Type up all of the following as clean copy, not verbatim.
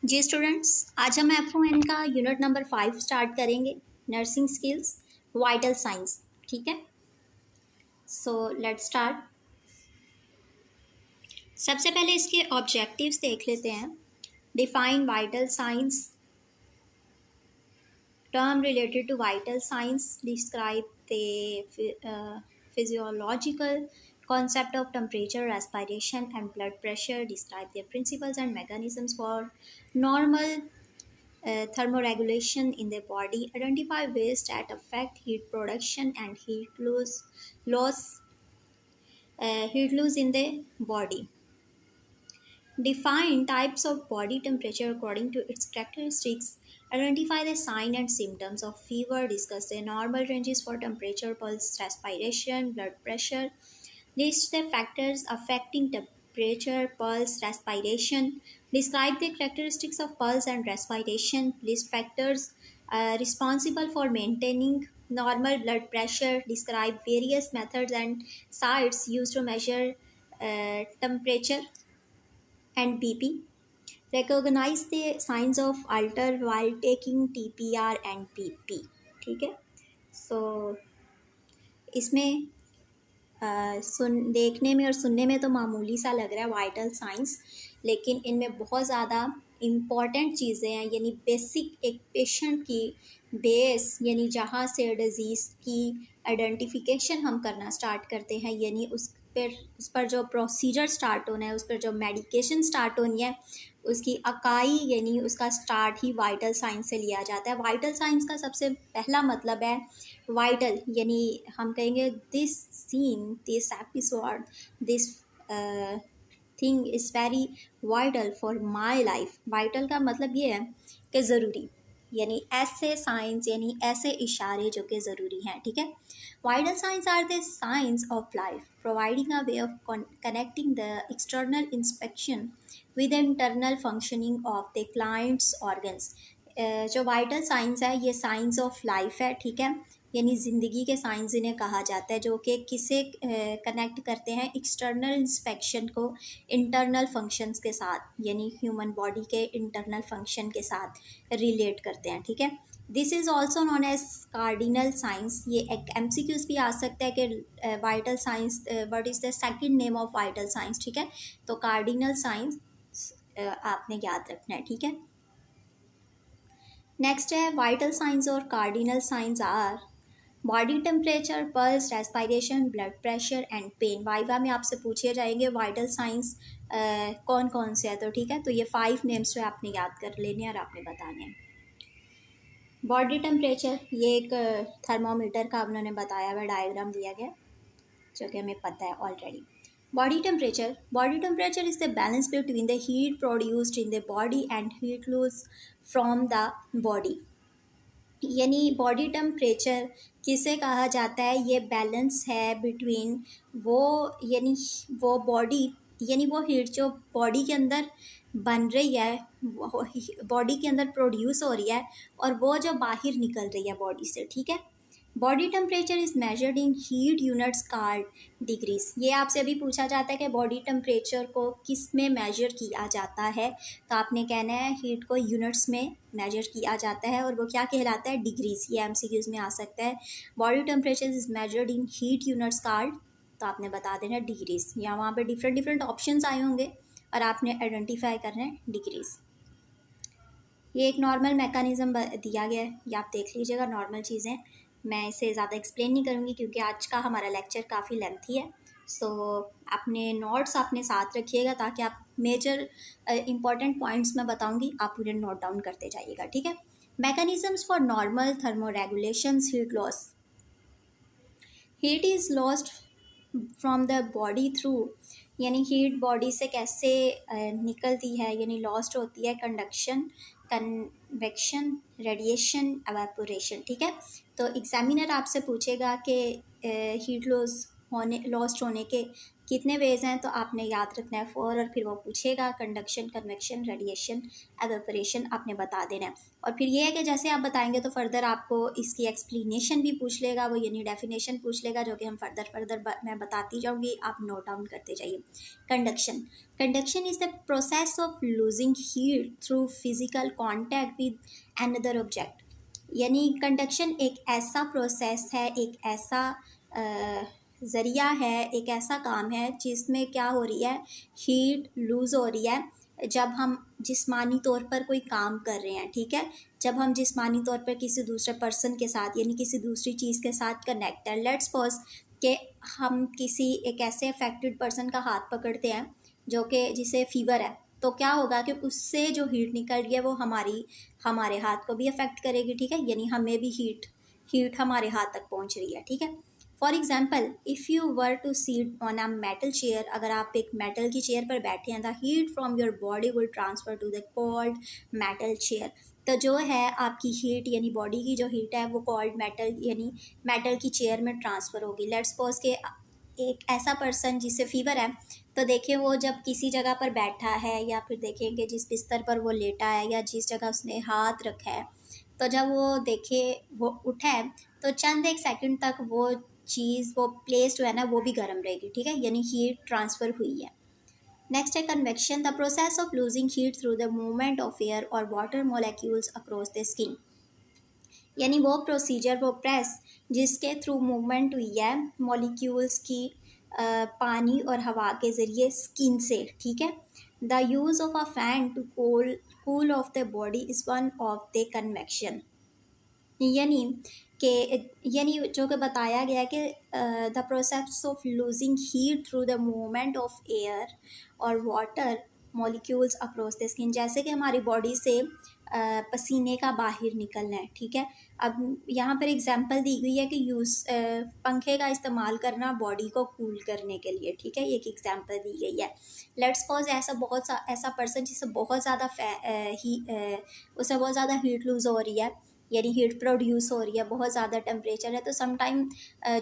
जी students, आज हम F1 का यूनिट नंबर 5 स्टार्ट करेंगे। Nursing skills, vital science. ठीक है, सो लेट्स स्टार्ट। सबसे पहले इसके ऑब्जेक्टिव्स देख लेते हैं। Define vital science, term related to vital science, describe the physiological concept of temperature, respiration and blood pressure, describe their principles and mechanisms for normal thermoregulation in the body, identify ways that affect heat production and heat loss in the body. Define types of body temperature according to its characteristics. Identify the signs and symptoms of fever. Discuss the normal ranges for temperature, pulse, respiration, blood pressure. List the factors affecting temperature, pulse, respiration. Describe the characteristics of pulse and respiration. List factors responsible for maintaining normal blood pressure. Describe various methods and sites used to measure temperature and BP. Recognize the signs of alter while taking TPR and PP. ठीक है, सो इसमें देखने में और सुनने में तो मामूली सा लग रहा है वाइटल साइंस, लेकिन इनमें बहुत ज़्यादा इम्पॉर्टेंट चीज़ें हैं। यानी बेसिक एक पेशेंट की बेस, यानी जहाँ से डिज़ीज़ की आइडेंटिफिकेशन हम करना स्टार्ट करते हैं, यानी उस पर जो प्रोसीजर स्टार्ट होना है, उस पर जो मेडिकेशन स्टार्ट होनी है, उसकी अकाई यानी उसका स्टार्ट ही वाइटल साइंस से लिया जाता है। वाइटल साइंस का सबसे पहला मतलब है वाइटल, यानी हम कहेंगे this scene, this episode, this thing is very vital for my life. Vital का मतलब ये है कि ज़रूरी, यानी ऐसे साइंस यानी ऐसे इशारे जो कि ज़रूरी हैं। ठीक है, vital science are the science of life, providing a way of connecting the external inspection with internal functioning of the clients organs. जो वाइटल साइंस है ये साइंस ऑफ लाइफ है। ठीक है, यानी ज़िंदगी के साइंस इन्हें कहा जाता है, जो कि किसे कनेक्ट करते हैं एक्सटर्नल इंस्पेक्शन को इंटरनल फंक्शंस के साथ, यानी ह्यूमन बॉडी के इंटरनल फंक्शन के साथ रिलेट करते हैं। ठीक है, this is also known as cardinal science. ये एक MCQs भी आ सकता है कि vital science, what is the second name of vital science. ठीक है, तो कार्डिनल साइंस आपने याद रखना है। ठीक है, नेक्स्ट है वाइटल साइंस और cardinal science are body temperature, pulse, respiration, blood pressure and pain. Viva में आपसे पूछे जाएंगे वाइटल साइंस कौन कौन से है। तो ठीक है, तो ये 5 नेम्स जो आपने याद कर लेने और आपने बताने हैं। बॉडी टेम्परेचर, ये एक थर्मोमीटर का उन्होंने बताया हुआ डायग्राम दिया गया जो कि हमें पता है already. Body temperature is the balance between the heat produced in the body and heat lose from the body. यानी बॉडी टेम्परेचर किसे कहा जाता है, ये बैलेंस है बिटवीन वो, यानी वो बॉडी, यानी वो हीट जो बॉडी के अंदर बन रही है, बॉडी के अंदर प्रोड्यूस हो रही है, और वो जो बाहर निकल रही है बॉडी से। ठीक है, body temperature is measured in heat units called degrees. ये आपसे अभी पूछा जाता है कि बॉडी टेम्परेचर को किस में मेजर किया जाता है, तो आपने कहना है हीट को यूनिट्स में मेजर किया जाता है, और वो क्या कहलाता है, डिग्रीज। ये MCQs में आ सकता है। Body temperature is measured in heat units called, तो आपने बता देना डिग्रीज। या वहाँ पे डिफरेंट डिफरेंट ऑप्शंस आए होंगे और आपने आइडेंटिफाई करना है डिग्रीज। ये एक नॉर्मल मैकेनिज़्म दिया गया है, ये आप देख लीजिएगा। नॉर्मल चीज़ें मैं इसे ज़्यादा एक्सप्लेन नहीं करूँगी क्योंकि आज का हमारा लेक्चर काफ़ी लेंथी है। सो अपने नोट्स अपने साथ रखिएगा ताकि आप मेजर इंपॉर्टेंट पॉइंट्स मैं बताऊँगी, आप उन्हें नोट डाउन करते जाइएगा। ठीक है, mechanisms for normal thermoregulations heat loss. Heat is lost from the body through, यानी हीट बॉडी से कैसे निकलती है, यानी लॉस्ट होती है, कंडक्शन, कन्वेक्शन, रेडिएशन, एवेपोरेशन। ठीक है, तो एग्जामिनर आपसे पूछेगा कि हीट लॉस्ट होने के कितने वेज हैं तो आपने याद रखना है 4, और फिर वो पूछेगा कंडक्शन, कन्वेक्शन, रेडिएशन, एवेपोरेशन आपने बता देना है। और फिर ये है कि जैसे आप बताएंगे तो फर्दर आपको इसकी एक्सप्लेनेशन भी पूछ लेगा वो, यानी डेफिनेशन पूछ लेगा, जो कि हम फर्दर मैं बताती जाऊँगी, आप नोट डाउन करते जाइए। Conduction is the process of losing heat through physical contact with another object. यानी कंडक्शन एक ऐसा प्रोसेस है, एक ऐसा ज़रिया है, एक ऐसा काम है जिसमें क्या हो रही है, हीट लूज़ हो रही है जब हम जिस्मानी तौर पर कोई काम कर रहे हैं, ठीक है। जब हम जिस्मानी तौर पर किसी दूसरे पर्सन के साथ यानी किसी दूसरी चीज़ के साथ कनेक्ट है। लेट्स सपोज कि हम किसी एक ऐसे अफेक्टेड पर्सन का हाथ पकड़ते हैं जो कि जिसे फीवर है, तो क्या होगा कि उससे जो हीट निकल रही है वो हमारे हाथ को भी अफेक्ट करेगी, ठीक है। यानी हमें भी हीट हमारे हाथ तक पहुंच रही है, ठीक है। For example, if you were to seat on a metal chair, अगर आप एक मेटल की चेयर पर बैठे हैं, the heat from your body will transfer to the cold metal chair. तो जो है आपकी हीट यानी बॉडी की जो हीट है वो कोल्ड मेटल यानी मेटल की चेयर में ट्रांसफ़र होगी। लेट्स सपोज के एक ऐसा पर्सन जिसे फीवर है, तो देखिए वो जब किसी जगह पर बैठा है या फिर देखेंगे जिस बिस्तर पर वो लेटा है या जिस जगह उसने हाथ रखा है, तो जब वो देखे वो उठा है तो चंद एक सेकंड तक वो चीज़ वो प्लेस जो है ना वो भी गर्म रहेगी, ठीक है, यानी हीट ट्रांसफ़र हुई है। नेक्स्ट है convection, the process of losing heat through the movement of air और water molecules across the skin. यानी वो प्रोसीजर, वो प्रेस जिसके थ्रू मूवमेंट हुई है मॉलिक्यूल्स की पानी और हवा के ज़रिए स्किन से, ठीक है। The use of a fan to cool off the body is one of the convection. यानी यानी जो कि बताया गया कि the process of losing heat through the movement of air और water molecules across the skin, जैसे कि हमारी बॉडी से पसीने का बाहर निकलना है, ठीक है। अब यहाँ पर एग्जांपल दी गई है कि पंखे का इस्तेमाल करना बॉडी को कूल करने के लिए, ठीक है, एक एग्जांपल दी गई है। लेट्स सपोज ऐसा पर्सन जिसे बहुत ज़्यादा उसे बहुत ज़्यादा हीट लूज़ हो रही है, यानी हीट प्रोड्यूस हो रही है, बहुत ज़्यादा टेम्परेचर है, तो समटाइम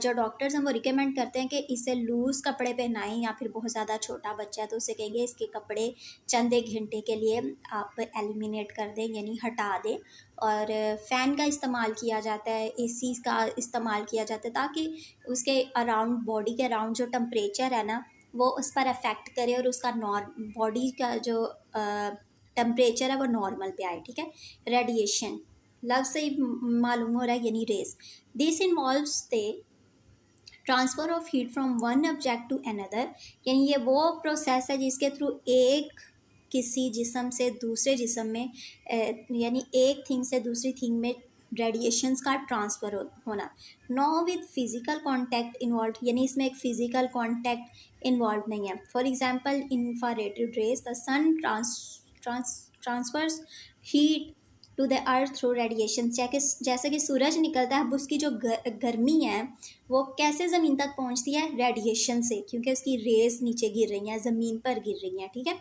जो डॉक्टर्स हैं वो रिकमेंड करते हैं कि इसे लूज़ कपड़े पहनाएं, या फिर बहुत ज़्यादा छोटा बच्चा है तो उसे कहेंगे इसके कपड़े चंद एक घंटे के लिए आप एलिमिनेट कर दें यानी हटा दें। और फ़ैन का इस्तेमाल किया जाता है, एसी का इस्तेमाल किया जाता है, ताकि उसके अराउंड बॉडी के अराउंड जो टेम्परेचर है ना वो उस पर अफेक्ट करे और उसका बॉडी का जो टेम्परेचर है वो नॉर्मल पे आए, ठीक है। रेडिएशन लफ्ज़ से ही मालूम हो रहा है यानी रेस। This involves the transfer of heat from one object to another, यानी ये वो प्रोसेस है जिसके थ्रू एक किसी जिस्म से दूसरे जिस्म में यानी एक थिंग से दूसरी थिंग में रेडिएशंस का ट्रांसफ़र होना। No with physical contact involve, यानी इसमें एक फ़िज़िकल कांटेक्ट इन्वॉल्व नहीं है। For example infrared rays, the sun transfers heat to the earth through radiation. जैसे कि सूरज निकलता है, अब उसकी जो गर्मी है वो कैसे ज़मीन तक पहुंचती है, रेडिएशन से, क्योंकि उसकी रेज नीचे गिर रही हैं, ज़मीन पर गिर रही हैं, ठीक है।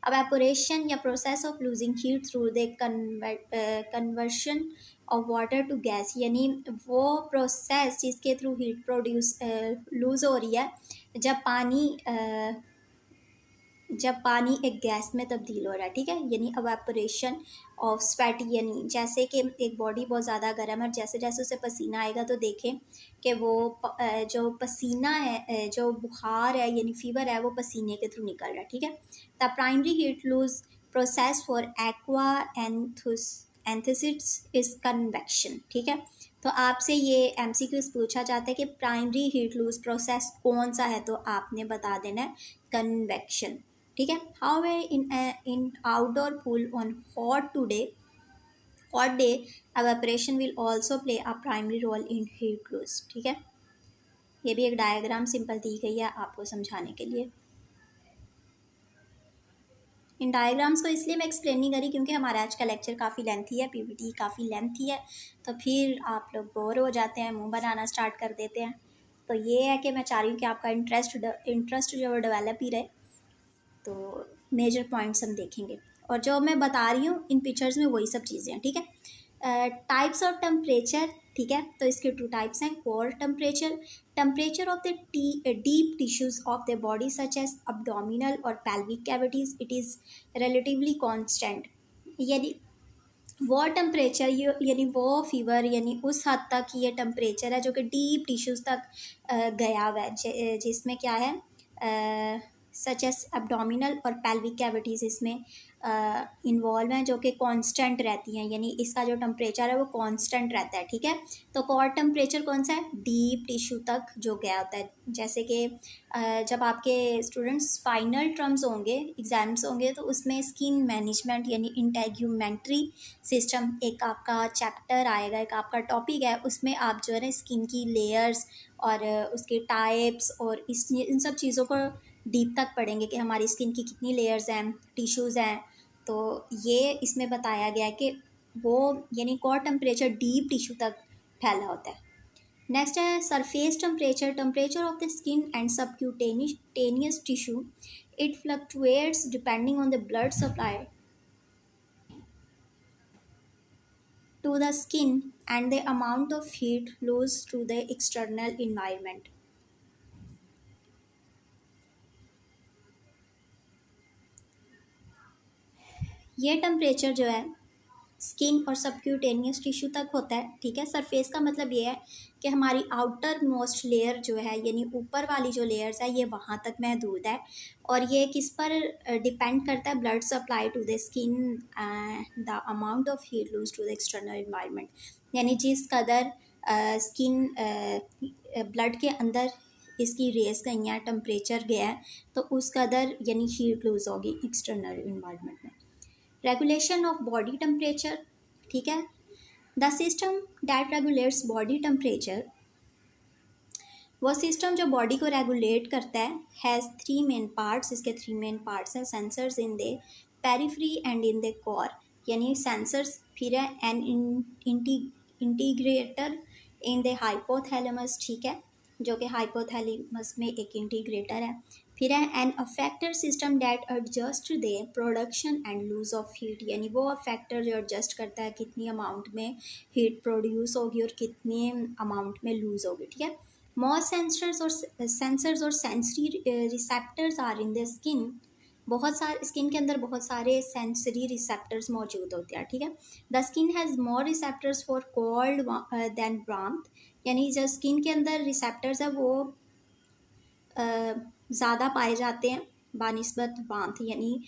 अब एपोरेशन या process of losing heat through the conversion of water to gas, यानी वो प्रोसेस जिसके थ्रू हीट प्रोड्यूस लूज़ हो रही है जब पानी एक गैस में तब्दील हो रहा है, ठीक है। यानी अवेपोरेशन ऑफ स्वेट, यानी जैसे कि एक बॉडी बहुत ज़्यादा गर्म है, जैसे जैसे उसे पसीना आएगा तो देखें कि वो जो पसीना है, जो बुखार है यानी फीवर है, वो पसीने के थ्रू निकल रहा है, ठीक है। The primary heat lose process for aqua anthesis is convection, ठीक है। तो आपसे ये MCQs पूछा जाता है कि प्राइमरी हीट लूज प्रोसेस कौन सा है, तो आपने बता देना है कन्वेक्शन, ठीक है। How in outdoor pool on hot day evaporation will also play a primary role in heat loss, ठीक है। ये भी एक डायग्राम सिंपल दी गई है आपको समझाने के लिए। इन डायग्राम्स को इसलिए मैं एक्सप्लेन नहीं करी क्योंकि हमारा आज का लेक्चर काफ़ी लेंथी है, PPT काफ़ी लेंथी है, तो फिर आप लोग बोर हो जाते हैं, मुंह बनाना स्टार्ट कर देते हैं। तो ये है कि मैं चाह रही हूँ कि आपका इंटरेस्ट जो डेवलप ही रहे। तो मेजर पॉइंट्स हम देखेंगे, और जो मैं बता रही हूँ इन पिक्चर्स में वही सब चीज़ें हैं, ठीक है। टाइप्स ऑफ टेम्परेचर ठीक है। तो इसके टू टाइप्स हैं, core temperature, temperature of the deep tissues of the body such as abdominal और pelvic cavities, it is relatively constant। यानी वो टेम्परेचर यानी वो फीवर यानी उस हद तक ये टेम्परेचर है जो कि डीप टिश्यूज़ तक गया हुआ है, जिसमें क्या है सच एस एब्डोमिनल और पेल्विक कैविटीज़ इसमें इन्वॉल्व हैं, जो कि कांस्टेंट रहती हैं, यानी इसका जो टेम्परेचर है वो कांस्टेंट रहता है, ठीक है। तो कोर टेम्परेचर कौन सा है, डीप टिश्यू तक जो गया होता है। जैसे कि जब आपके स्टूडेंट्स फाइनल टर्म्स होंगे, एग्ज़ाम्स होंगे, तो उसमें स्किन मैनेजमेंट यानी इंटेग्यूमेंट्री सिस्टम एक आपका चैप्टर आएगा, एक आपका टॉपिक है, उसमें आप जो है ना स्किन की लेयर्स और उसके टाइप्स और इन सब चीज़ों को डीप तक पढ़ेंगे कि हमारी स्किन की कितनी लेयर्स हैं, टिश्यूज़ हैं। तो ये इसमें बताया गया है कि वो यानी कोर टेम्परेचर डीप टिश्यू तक फैला होता है। नेक्स्ट है surface temperature, temperature of the skin and subcutaneous tissue, it fluctuates depending on the blood supply to the skin and the amount of heat lost to the external environment। ये temperature जो है skin और subcutaneous tissue तक होता है, ठीक है। Surface का मतलब ये है कि हमारी आउटर मोस्ट लेयर जो है यानी ऊपर वाली जो लेयर्स है ये वहाँ तक महदूद है, और ये किस पर डिपेंड करता है, blood supply to the skin, the amount of heat lose to the external environment, यानी जिस कदर स्किन ब्लड के अंदर इसकी रेस गई हैं, टेम्परेचर गया है, तो उस कदर यानी हीट लूज होगी एक्सटर्नल इन्वायरमेंट में। रेगुलेशन ऑफ बॉडी टेम्परेचर, ठीक है। The system that regulates body temperature, वो सिस्टम जो बॉडी को रेगुलेट करता है, हैज़ थ्री मेन पार्ट्स, इसके थ्री मेन पार्ट्स हैं, sensors in the periphery and in the core, यानी सेंसर्स, फिर है an integrator in the hypothalamus, ठीक है, जो कि हाइपोथैलेमस में एक इंटीग्रेटर है। फिर है an effector system that adjust the production and lose of heat, यानी वो अफेक्टर जो एडजस्ट करता है कितनी अमाउंट में हीट प्रोड्यूस होगी और कितनी अमाउंट में लूज होगी, ठीक है। मोर सेंसर्स और sensory receptors are in the skin, बहुत सारे स्किन के अंदर बहुत सारे सेंसरी रिसेप्टर्स मौजूद होते हैं, ठीक है। The skin has more receptors for cold than warmth, यानी जो स्किन के अंदर रिसेप्टर्स है वो ज़्यादा पाए जाते हैं बानिस्बत वार्मथ, यानी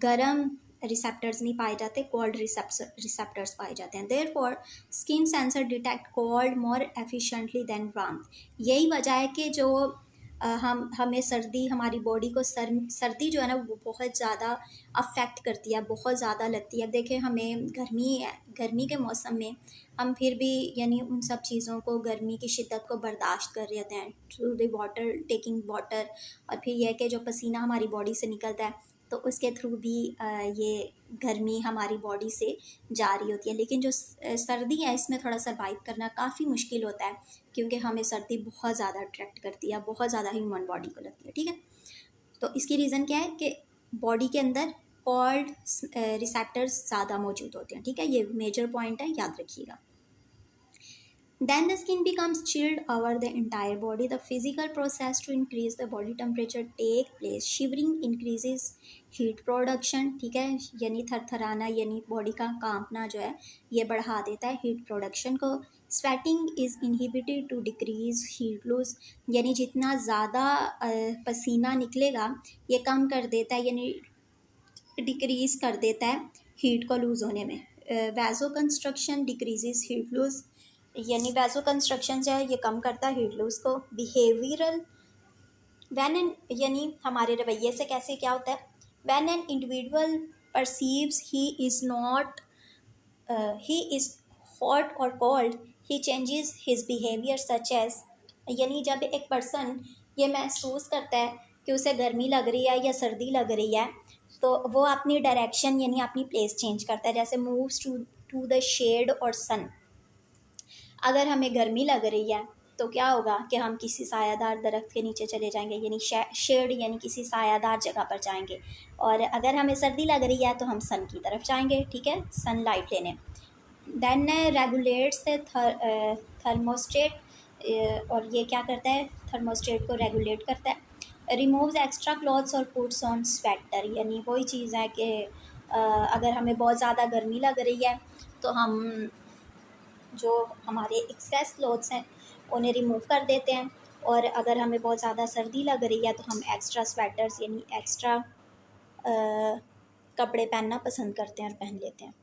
गर्म रिसेप्टर्स नहीं पाए जाते, कोल्ड रिसेप्टर्स पाए जाते हैं। Therefore skin sensor detect cold more efficiently than warmth, यही वजह है कि जो हमें सर्दी, हमारी बॉडी को सर्दी जो है ना वो बहुत ज़्यादा अफेक्ट करती है, बहुत ज़्यादा लगती है। देखें हमें गर्मी के मौसम में हम फिर भी यानी उन सब चीज़ों को, गर्मी की शिद्दत को बर्दाश्त कर रहे होते हैं through the water, taking water, और फिर यह कि जो पसीना हमारी बॉडी से निकलता है तो उसके थ्रू भी ये गर्मी हमारी बॉडी से जा रही होती है। लेकिन जो सर्दी है इसमें थोड़ा सर्वाइव करना काफ़ी मुश्किल होता है, क्योंकि हमें सर्दी बहुत ज़्यादा अट्रैक्ट करती है, बहुत ज़्यादा ह्यूमन बॉडी को लगती है, ठीक है। तो इसकी रीज़न क्या है कि बॉडी के अंदर कोल्ड रिसेप्टर्स ज़्यादा मौजूद होते हैं, ठीक है। ये मेजर पॉइंट है, याद रखिएगा। Then the skin becomes chilled over the entire body. The physical process to increase the body temperature take place. Shivering increases heat production, ठीक है, यानी थरथराना यानी बॉडी का कांपना जो है ये बढ़ा देता है हीट प्रोडक्शन को। Sweating is inhibited to decrease heat loose, यानी जितना ज़्यादा पसीना निकलेगा ये कम कर देता है, यानी डिक्रीज कर देता है हीट को लूज़ होने में। Vasoconstriction decreases heat loose, यानी वैसो कंस्ट्रक्शन जो है ये कम करता है हीट लूज को। बिहेवियरल वैन एन, यानी हमारे रवैये से कैसे क्या होता है, when an individual perceives he is hot और cold he changes his behaviour such as, यानी जब एक पर्सन ये महसूस करता है कि उसे गर्मी लग रही है या सर्दी लग रही है तो वो अपनी डायरेक्शन यानी अपनी प्लेस चेंज करता है, जैसे मूव्स टू द शेड और सन। अगर हमें गर्मी लग रही है तो क्या होगा कि हम किसी सायादार दरख्त के नीचे चले जाएंगे, यानी शेड यानी किसी सायादार जगह पर जाएंगे, और अगर हमें सर्दी लग रही है तो हम सन की तरफ जाएंगे, ठीक है, सनलाइट लेने। देन रेगुलेट्स द थर्मोस्टेट, और ये क्या करता है, थर्मोस्टेट को रेगुलेट करता है। रिमूव्स एक्स्ट्रा क्लॉथ्स और पुट्स ऑन स्वेटर, यानी वही चीज़ है कि अगर हमें बहुत ज़्यादा गर्मी लग रही है तो हम जो हमारे एक्सेस क्लॉथ्स हैं उन्हें रिमूव कर देते हैं, और अगर हमें बहुत ज़्यादा सर्दी लग रही है तो हम एक्स्ट्रा स्वेटर्स यानी एक्स्ट्रा कपड़े पहनना पसंद करते हैं और पहन लेते हैं।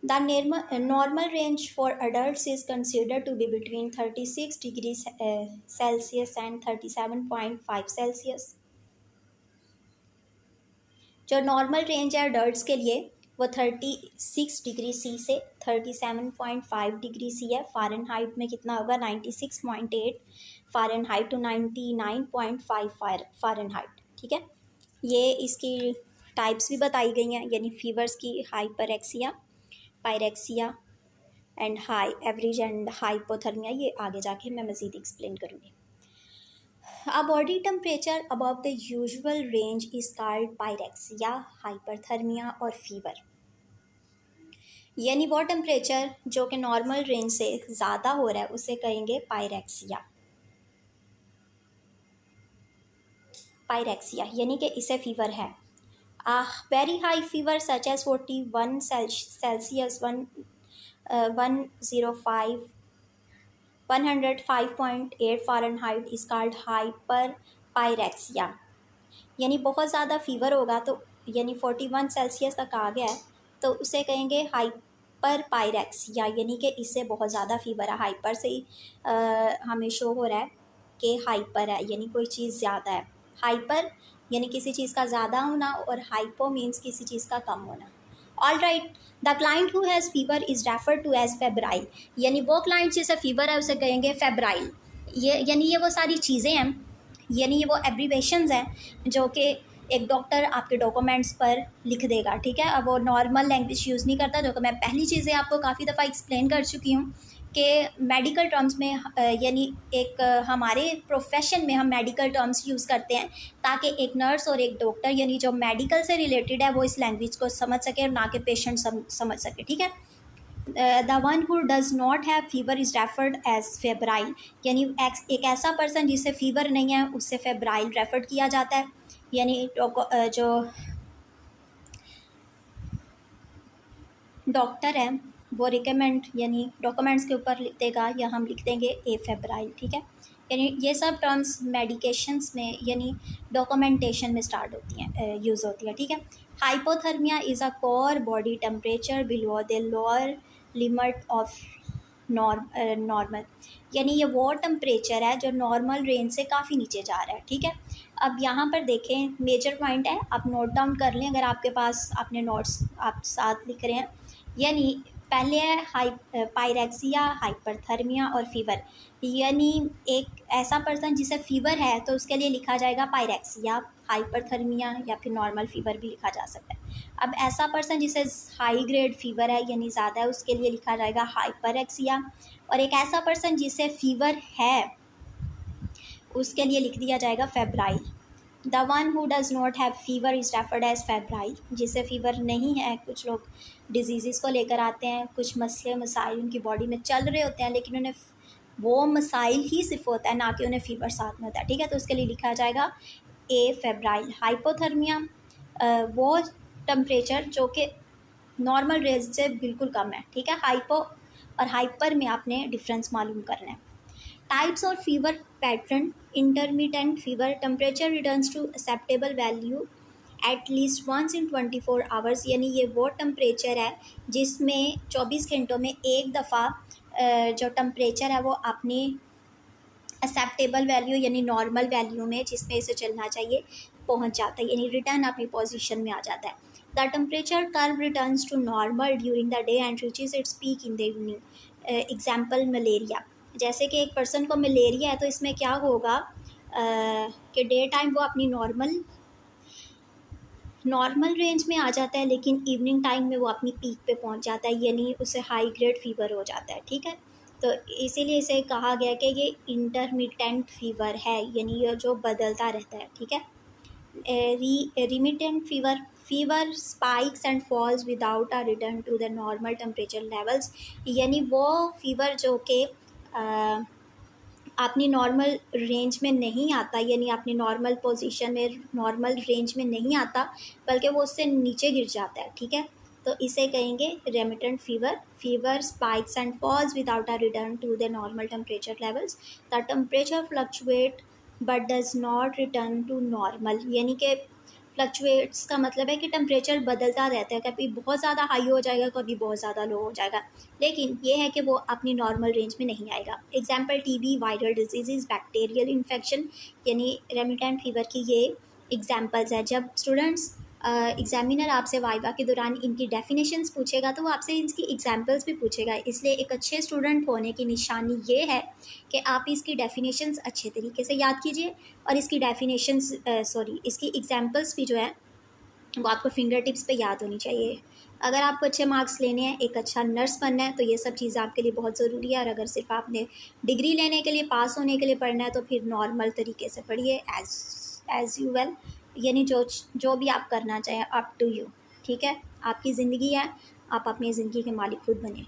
The normal range for adults is considered to be between 36 degrees Celsius and 37.5 Celsius. जो नॉर्मल रेंज है अडल्ट्स के लिए वो 36 डिग्री सी से 37.5 डिग्री सी है। फ़ारेनहाइट में कितना होगा, 96.8 फ़ारेनहाइट टू 99.5 फ़ारेनहाइट। ठीक है, ये इसकी टाइप्स भी बताई गई हैं, यानी फीवर्स की hyperpyrexia, pyrexia and high average and hypothermia, ये आगे जाके मैं मज़ीद एक्सप्लेन करूँगी। A body temperature above the usual range is called pyrexia, hyperthermia और fever। यानी वो टेम्परेचर जो कि नॉर्मल रेंज से ज़्यादा हो रहा है उसे कहेंगे पायरेक्सिया। पायरेक्सिया यानी कि इसे फीवर है। Very high fever such as 41 Celsius 105.8 Fahrenheit is called hyperpyrexia. यानी बहुत ज़्यादा फीवर होगा तो यानी 41 सेल्सियस तक आ गया है तो उसे कहेंगे हाइपर पायरेक्सिया, यानी कि इससे बहुत ज़्यादा फीवर है। हाइपर से ही हमें शो हो रहा है कि हाइपर है, यानी कोई चीज़ ज़्यादा है। हाइपर यानी किसी चीज़ का ज़्यादा होना और हाइपो मीन्स किसी चीज़ का कम होना। All right, the client who has fever is refer to as febrile, यानी वो क्लाइंट जिसे फीवर है उसे कहेंगे फेब्राइल। ये यानी ये वो सारी चीज़ें हैं, यानी ये वो एब्रीवेशंस हैं जो कि एक डॉक्टर आपके डॉक्यूमेंट्स पर लिख देगा। ठीक है, अब वो नॉर्मल लैंग्वेज यूज़ नहीं करता, जो कि मैं पहली चीज़ें आपको काफ़ी दफ़ा एक्सप्लेन कर चुकी हूँ कि मेडिकल टर्म्स में यानी एक हमारे प्रोफेशन में हम मेडिकल टर्म्स यूज़ करते हैं ताकि एक नर्स और एक डॉक्टर यानी जो मेडिकल से रिलेटेड है वो इस लैंग्वेज को समझ सके और ना कि पेशेंट समझ सके। ठीक है, the one who does not have fever is referred as febrile, यानी एक ऐसा पर्सन जिसे फीवर नहीं है उससे फेब्राइल रेफर्ड किया जाता है। यानी जो डॉक्टर है वो रिकमेंड यानी डॉक्यूमेंट्स के ऊपर लिख देगा या हम लिख देंगे ए फेब्राइल। ठीक है, यानी ये सब टर्म्स मेडिकेशंस में यानी डॉक्यूमेंटेशन में स्टार्ट होती हैं, यूज़ होती है। ठीक है, hypothermia is a core body temperature below the lower limit of normal, यानी ये वो टेम्परेचर है जो नॉर्मल रेंज से काफ़ी नीचे जा रहा है। ठीक है, अब यहाँ पर देखें मेजर पॉइंट है, आप नोट डाउन कर लें अगर आपके पास अपने नोट्स आप साथ लिख रहे हैं। यानी पहले है पायरेक्सिया, हाइपरथर्मिया और फीवर। यानी एक ऐसा पर्सन जिसे फीवर है तो उसके लिए लिखा जाएगा पायरेक्सिया, हाइपरथर्मिया या फिर नॉर्मल फीवर भी लिखा जा सकता है। अब ऐसा पर्सन जिसे हाई ग्रेड फीवर है यानी ज़्यादा है उसके लिए लिखा जाएगा हाइपरेक्सिया, और एक ऐसा पर्सन जिसे फीवर है उसके लिए लिख दिया जाएगा febrile. The one who does not have fever is referred as febrile, जिसे फीवर नहीं है। कुछ लोग डिजीज़ को लेकर आते हैं, कुछ मसले मसाइल उनकी बॉडी में चल रहे होते हैं लेकिन उन्हें वो मसाइल ही सिर्फ होता है ना कि उन्हें फ़ीवर साथ में होता है। ठीक है, तो उसके लिए लिखा जाएगा ए फेब्राइल। हाइपोथर्मिया वो टेम्परेचर जो कि नॉर्मल रेंज से बिल्कुल कम है। ठीक है, हाइपो और हाइपर में आपने डिफरेंस मालूम करना है। टाइप्स और fever pattern, intermittent fever, temperature returns to acceptable value at least once in 24 hours, यानी ये वो टेम्परेचर है जिसमें 24 घंटों में एक दफ़ा जो टेम्परेचर है वो अपनी एक्सेप्टेबल वैल्यू यानी नॉर्मल वैल्यू में जिसमें इसे चलना चाहिए पहुंच जाता है, यानी रिटर्न अपनी पोजीशन में आ जाता है। The temperature curve returns to normal during the day and reaches its peak in the evening. Example malaria, जैसे कि एक पर्सन को मलेरिया है तो इसमें क्या होगा कि डे टाइम वो अपनी नॉर्मल रेंज में आ जाता है लेकिन इवनिंग टाइम में वो अपनी पीक पे पहुंच जाता है, यानी उसे हाई ग्रेड फीवर हो जाता है। ठीक है, तो इसीलिए इसे कहा गया कि ये इंटरमिटेंट फीवर है, यानी ये जो बदलता रहता है। ठीक है, remittent fever fever spikes and falls without a return to the normal temperature levels, यानी वो फीवर जो कि अपनी नॉर्मल रेंज में नहीं आता, यानी अपनी नॉर्मल पोजीशन में नॉर्मल रेंज में नहीं आता, बल्कि वो उससे नीचे गिर जाता है, ठीक है। तो इसे कहेंगे remittent fever. Fever spikes and falls without a return to the normal temperature levels, the temperature fluctuate but does not return to normal, यानी कि फ्लक्चुएट्स का मतलब है कि टेम्परेचर बदलता रहता है, कभी बहुत ज़्यादा हाई हो जाएगा, कभी बहुत ज़्यादा लो हो जाएगा, लेकिन ये है कि वो अपनी नॉर्मल रेंज में नहीं आएगा। Example TB, viral disease, bacterial infection, यानी रेमिटेंट फीवर की ये एग्जाम्पल्स है। जब स्टूडेंट्स एग्जामिनर आपसे वाइवा के दौरान इनकी डेफिनेशंस पूछेगा तो वो आपसे इसकी एग्जाम्पल्स भी पूछेगा, इसलिए एक अच्छे स्टूडेंट होने की निशानी ये है कि आप इसकी डेफिनेशंस अच्छे तरीके से याद कीजिए और इसकी डेफिनेशंस इसकी एग्जाम्पल्स भी जो है वो आपको फिंगर टिप्स पे याद होनी चाहिए। अगर आपको अच्छे मार्क्स लेने हैं, एक अच्छा नर्स बनना है, तो ये सब चीज़ें आपके लिए बहुत ज़रूरी है। और अगर सिर्फ आपने डिग्री लेने के लिए, पास होने के लिए पढ़ना है, तो फिर नॉर्मल तरीके से पढ़िए, एज़ यू वेल, यानी जो भी आप करना चाहें, अप टू यू, ठीक है। आपकी ज़िंदगी है, आप अपनी ज़िंदगी के मालिक खुद बने।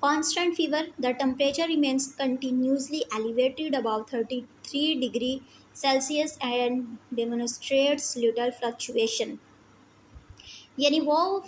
Constant fever, the temperature remains continuously elevated above 33 degree Celsius and demonstrates little fluctuation, यानी वो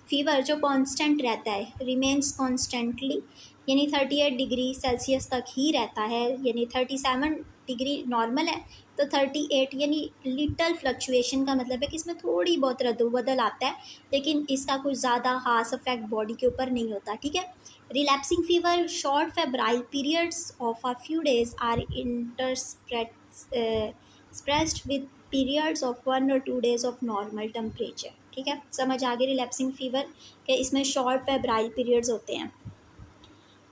फीवर जो कांस्टेंट रहता है, रिमेन्स कॉन्स्टेंटली, यानी 38 डिग्री सेल्सियस तक ही रहता है, यानी 37 डिग्री नॉर्मल है, तो 38 यानी लिटल फ्लक्चुएशन का मतलब है कि इसमें थोड़ी बहुत रद्दोबदल आता है, लेकिन इसका कोई ज़्यादा खास इफेक्ट बॉडी के ऊपर नहीं होता, ठीक है। Relapsing fever, short febrile periods of a few days are interspersed with periods of 1 or 2 days of normal temperature, ठीक है। समझ आ गई रिलैप्सिंग फीवर के इसमें शॉर्ट फेब्राइल पीरियड्स होते हैं।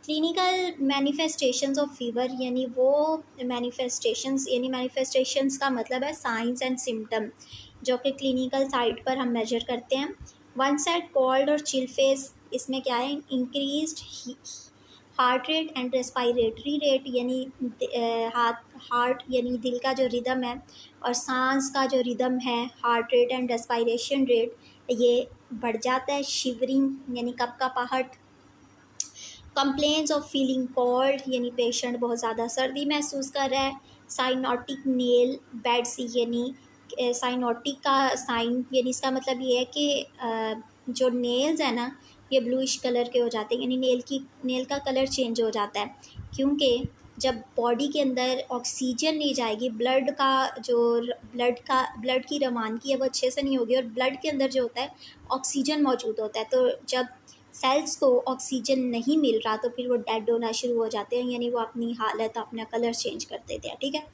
क्लिनिकल मैनिफेस्टेशंस ऑफ फीवर, यानी वो मैनिफेस्टेशंस, यानी मैनिफेस्टेशंस का मतलब है साइंस एंड सिम्टम जो कि क्लिनिकल साइट पर हम मेजर करते हैं। वन साइड कोल्ड और चिल फेस, इसमें क्या है, increased heart rate and respiratory rate, यानी हार्ट यानी दिल का जो रिदम है और सांस का जो रिदम है, heart rate and respiration rate, ये बढ़ जाता है। शिवरिंग यानी कपकपाहट, कंप्लेंट्स ऑफ फीलिंग कोल्ड, यानी पेशेंट बहुत ज़्यादा सर्दी महसूस कर रहा है। साइनोटिक नेल बेड्स, यानी साइनोटिक का साइन, यानी इसका मतलब ये है कि जो नेल्स है ना, ये ब्लूइश कलर के हो जाते हैं, यानी नेल का कलर चेंज हो जाता है, क्योंकि जब बॉडी के अंदर ऑक्सीजन नहीं जाएगी, ब्लड की रवानगी है वो अच्छे से नहीं होगी, और ब्लड के अंदर जो होता है ऑक्सीजन मौजूद होता है, तो जब सेल्स को ऑक्सीजन नहीं मिल रहा तो फिर वो डेड होना शुरू हो जाते हैं, यानी वो अपनी हालत, अपना कलर चेंज कर देते हैं, ठीक है।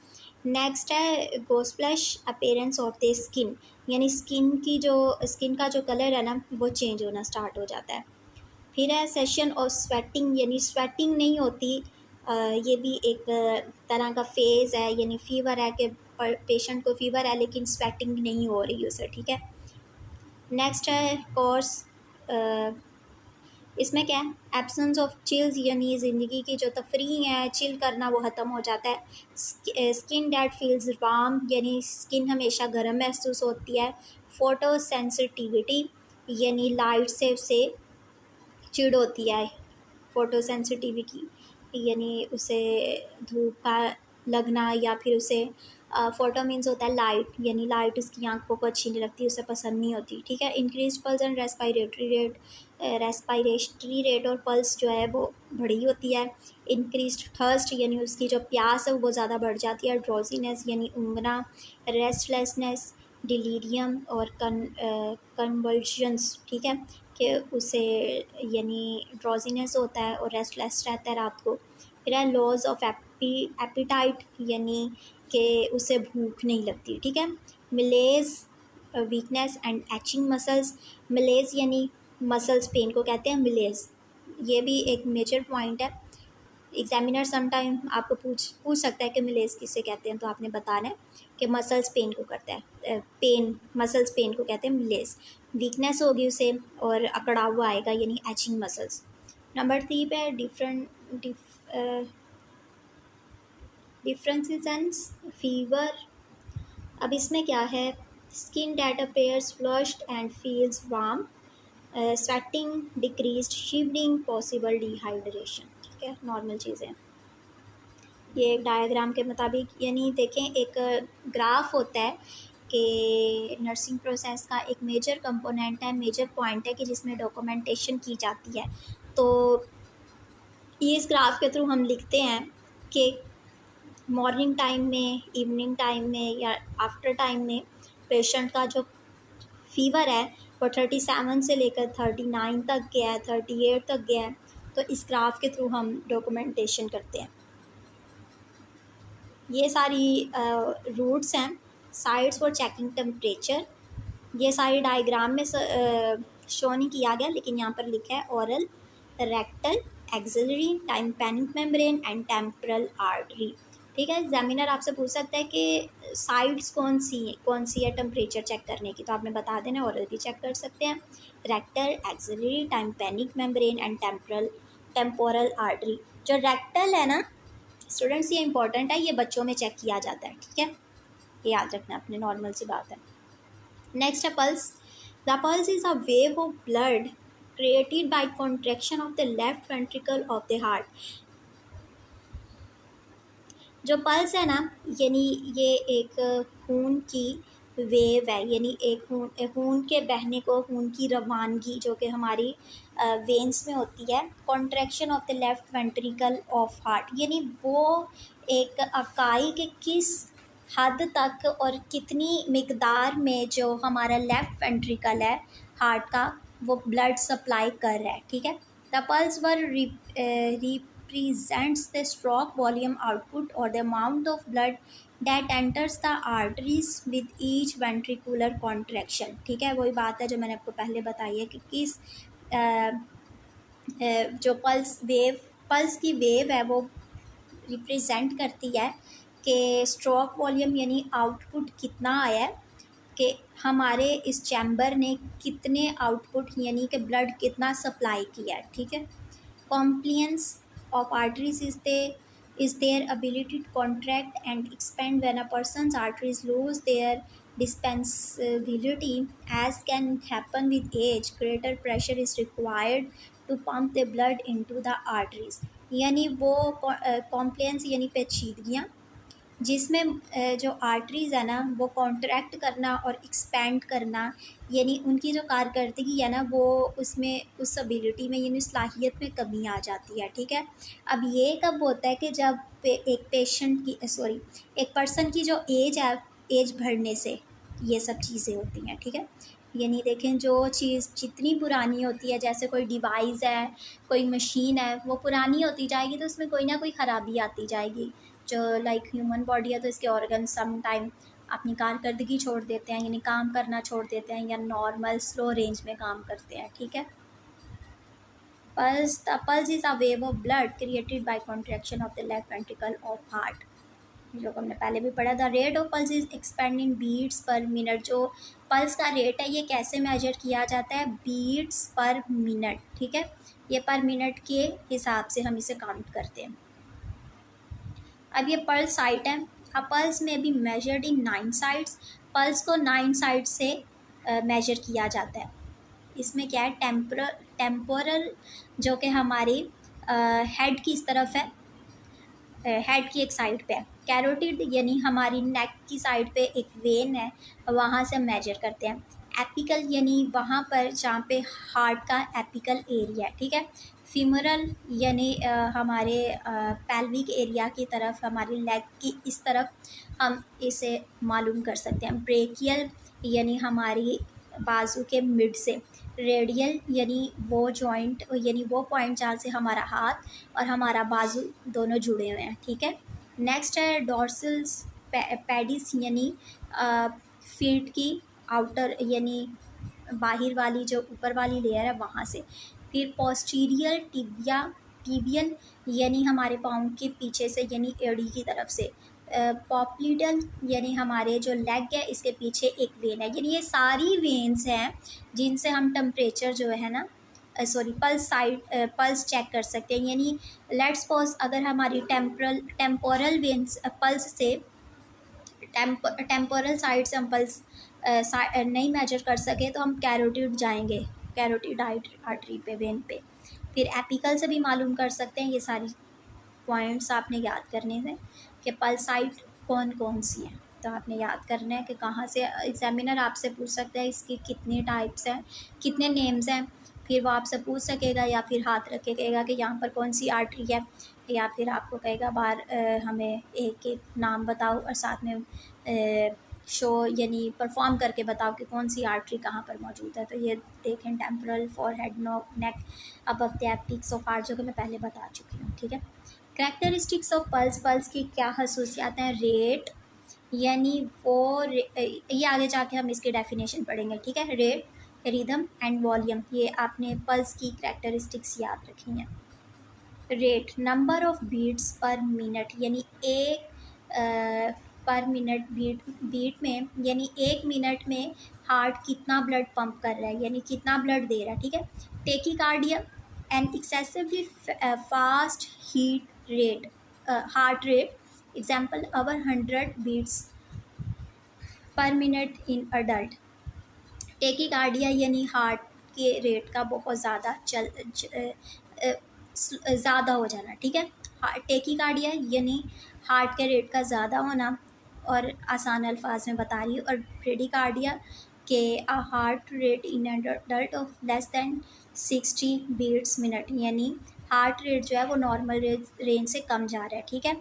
नेक्स्ट है गोस्प्लैश अपीयरेंस ऑफ द स्किन, यानी स्किन का जो कलर है ना वो चेंज होना स्टार्ट हो जाता है। फिर है सेशन ऑफ स्वेटिंग, यानी स्वेटिंग नहीं होती, ये भी एक तरह का फेज़ है, यानी फीवर है कि पेशेंट को फीवर है लेकिन स्वेटिंग नहीं हो रही उसे, ठीक है। नेक्स्ट है कोर्स, इसमें क्या है, एब्सेंस ऑफ चिल्स, यानी ज़िंदगी की जो तफरीह है, चिल करना वो ख़त्म हो जाता है। स्किन डैट फील्स वार्म, यानी स्किन हमेशा गर्म महसूस होती है। फोटो सेंसिटिविटी, यानी लाइट से चिड़ होती है। फ़ोटो सेंसिटिविटी यानी उसे धूप का लगना, या फिर उसे फ़ोटो मीन्स होता है लाइट, यानी लाइट उसकी आंखों को अच्छी नहीं लगती, उसे पसंद नहीं होती, ठीक है। Increase pulse and respiratory rate और पल्स जो है वो बढ़ी होती है। इंक्रीज थर्स्ट, यानी उसकी जो प्यास है वो ज़्यादा बढ़ जाती है। ड्रोजीनेस यानी ऊँघना। रेस्टलेसनेस, डिलीरियम और कन्वल्शंस, ठीक है, कि उसे यानी ड्रॉजीनेस होता है और रेस्टलेस रहता है रात को। फिर है लॉस ऑफ एपिटाइट, यानी कि उसे भूख नहीं लगती, ठीक है। मलेज, वीकनेस एंड एचिंग मसल्स, मलेज यानी मसल्स पेन को कहते हैं मलेज, ये भी एक मेजर पॉइंट है। एग्जामिनर समटाइम आपको पूछ सकता है कि मलेज किसे कहते हैं, तो आपने बताना है कि मसल्स पेन को करता है, मसल्स पेन को कहते हैं मलेज। वीकनेस होगी उसे और अकड़ा हुआ आएगा, यानी एचिंग मसल्स। नंबर 3 पे डिफरेंसेस फीवर। अब इसमें क्या है, skin that appears flushed and feels warm, sweating decreased, shivering, possible dehydration. ठीक है, नॉर्मल चीज़ें। ये एक डायग्राम के मुताबिक, यानी देखें एक ग्राफ होता है कि नर्सिंग प्रोसेस का एक मेजर कंपोनेंट है, मेजर पॉइंट है कि जिसमें डॉक्यूमेंटेशन की जाती है। तो इस ग्राफ के थ्रू हम लिखते हैं कि मॉर्निंग टाइम में, इवनिंग टाइम में या आफ्टर टाइम में पेशेंट का जो फीवर है वो 37 से लेकर 39 तक गया है, 38 तक गया है। तो इस ग्राफ के थ्रू हम डॉक्यूमेंटेशन करते हैं। ये सारी रूट्स हैं, साइट्स फॉर चेकिंग टेम्परेचर। ये सारी डायग्राम में शो नहीं किया गया, लेकिन यहाँ पर लिखा है oral, rectal, axillary, tympanic membrane and temporal artery. ठीक है, एग्जामिनर आपसे पूछ सकता है कि साइट्स कौन सी है टेम्परेचर चेक करने की, तो आपने बता देना ओरल भी चेक कर सकते हैं, rectal, axillary, tympanic membrane and temporal artery. जो रेक्टल है ना स्टूडेंट्स, ये इंपॉर्टेंट है, ये बच्चों में चेक किया जाता है। ठीक है, ये याद रखना अपने, नॉर्मल सी बात है। नेक्स्ट है pulse. The pulse is a wave of blood created by contraction of the left ventricle of the heart। जो पल्स है ना, यानी ये एक खून की वेव है, यानी एक खून के बहने को, खून की रवानगी जो कि हमारी वेन्स में होती है। Contraction of the left ventricle of heart, यानी वो एक इकाई के किस हद तक और कितनी मिकदार में जो हमारा लेफ्ट वेंट्रिकल है हार्ट का, वो ब्लड सप्लाई कर रहा है। ठीक है, the pulse were represents the stroke volume output or the amount of blood that enters the arteries with each ventricular contraction। ठीक है, वही बात है जो मैंने आपको पहले बताई है कि किस जो पल्स की वेव है वो रिप्रेजेंट करती है कि स्ट्रोक वॉल्यूम यानी आउटपुट कितना आया है, कि हमारे इस चैम्बर ने कितने आउटपुट यानी कि ब्लड कितना सप्लाई किया है। ठीक है, compliance of arteries is their ability to contract and expand when a person's arteries lose their dispensability, as can happen with age. Greater pressure is required to pump the blood into the arteries। यानी वो compliance यानी पेचीदगियाँ जिसमें जो arteries है ना वो contract करना और एक्सपेंड करना, यानी उनकी जो कारकर्दगी है ना वो उसमें उस एबिलिटी में यानी सलाहियत में कमी आ जाती है। ठीक है, अब ये कब होता है कि जब एक पर्सन की जो एज है, एज बढ़ने से ये सब चीज़ें होती हैं। ठीक है, यानी देखें जो चीज़ जितनी पुरानी होती है, जैसे कोई डिवाइस है, कोई मशीन है, वो पुरानी होती जाएगी तो उसमें कोई ना कोई ख़राबी आती जाएगी। जो लाइक ह्यूमन बॉडी है तो इसके ऑर्गन सम टाइम अपनी कारकर्दगी छोड़ देते हैं, यानी काम करना छोड़ देते हैं, या नॉर्मल स्लो रेंज में काम करते हैं। ठीक है, pulse is a wave of blood created by contraction of the left ventricle of heart, जो हमने पहले भी पढ़ा था। Rate of pulse is expending beats per minute. जो पल्स का रेट है ये कैसे मेजर किया जाता है, बीट्स पर मिनट। ठीक है, ये पर मिनट के हिसाब से हम इसे काउंट करते हैं। अब ये पल्स साइट है, अब पल्स में भी मेजर्ड इन 9 साइट्स। पल्स को 9 साइट से मेजर किया जाता है। इसमें क्या है, टेम्पोरल जो कि हमारी हेड की इस तरफ है, हेड की एक साइड पे है। कैरोटिड यानी हमारी नेक की साइड पे एक वेन है, वहाँ से हम मेजर करते हैं। एपिकल यानी वहाँ पर जहाँ पे हार्ट का एपिकल एरिया है। ठीक है, फीमरल यानी हमारे पैल्विक एरिया की तरफ, हमारी लेग की इस तरफ हम इसे मालूम कर सकते हैं। ब्रेकियल यानी हमारी बाजू के मिड से। रेडियल यानी वो जॉइंट यानी वो पॉइंट जहाँ से हमारा हाथ और हमारा बाजू दोनों जुड़े हुए हैं। ठीक है, नेक्स्ट है डॉर्सल्स पैडिस यानी फीट की आउटर यानी बाहर वाली जो ऊपर वाली लेयर है वहाँ से। फिर पोस्टीरियर टिबियन यानी हमारे पाँव के पीछे से यानी एड़ी की तरफ से। पॉप्लिडल यानी हमारे जो लेग है इसके पीछे एक वेन है। यानी ये सारी वेन्स हैं जिनसे हम टेम्परेचर जो है ना पल्स चेक कर सकते हैं। यानी लेट्स सपोज अगर हमारी टेम्पोरल वेन्स पल्स से टेम्पोरल साइड से हम पल्स नहीं मेजर कर सके तो हम कैरोटिड जाएंगे, कैरोटिड आर्टरी पे, वेन पे। फिर एपिकल से भी मालूम कर सकते हैं। ये सारी पॉइंट्स आपने याद करने हैं कि पल्स साइट कौन कौन सी हैं। तो आपने याद करना है कि कहाँ से एग्जामिनर आपसे पूछ सकता है इसकी कितने टाइप्स हैं, कितने नेम्स हैं। फिर वो आपसे पूछ सकेगा या फिर हाथ रख के कहेगा कि यहाँ पर कौन सी आर्टरी है, या फिर आपको कहेगा बार हमें एक एक नाम बताओ और साथ में शो यानी परफॉर्म करके बताओ कि कौन सी आर्टरी कहाँ पर मौजूद है। तो ये देखें, temporal, forehead, neck, above the apex of heart, जो कि मैं पहले बता चुकी हूँ। ठीक है। कैरेक्टरिस्टिक्स ऑफ पल्स, पल्स की क्या खसूसियात हैं? रेट, यानी वो ये आगे जाके हम इसकी डेफिनेशन पढ़ेंगे। ठीक है। रेट, रिदम एंड वॉल्यूम, ये आपने पल्स की कैरेक्टरिस्टिक्स याद रखनी है। Rate, number of beats per minute, यानी एक पर मिनट बीट में, यानी एक मिनट में हार्ट कितना ब्लड पंप कर रहा है, यानी कितना ब्लड दे रहा है। ठीक है। Tachycardia, an excessively fast heart rate, heart rate, example over 100 beats per minute in adult. Tachycardia यानी हार्ट के रेट का बहुत ज़्यादा ज़्यादा हो जाना। ठीक है। टेकीकार्डिया यानी हार्ट के रेट का ज़्यादा होना, और आसान अल्फाज में बता रही हूँ। और ब्रेडिकार्डिया के heart rate in adult of less than 60 beats minute, यानी हार्ट रेट जो है वो नॉर्मल रेंज से कम जा रहा है। ठीक है।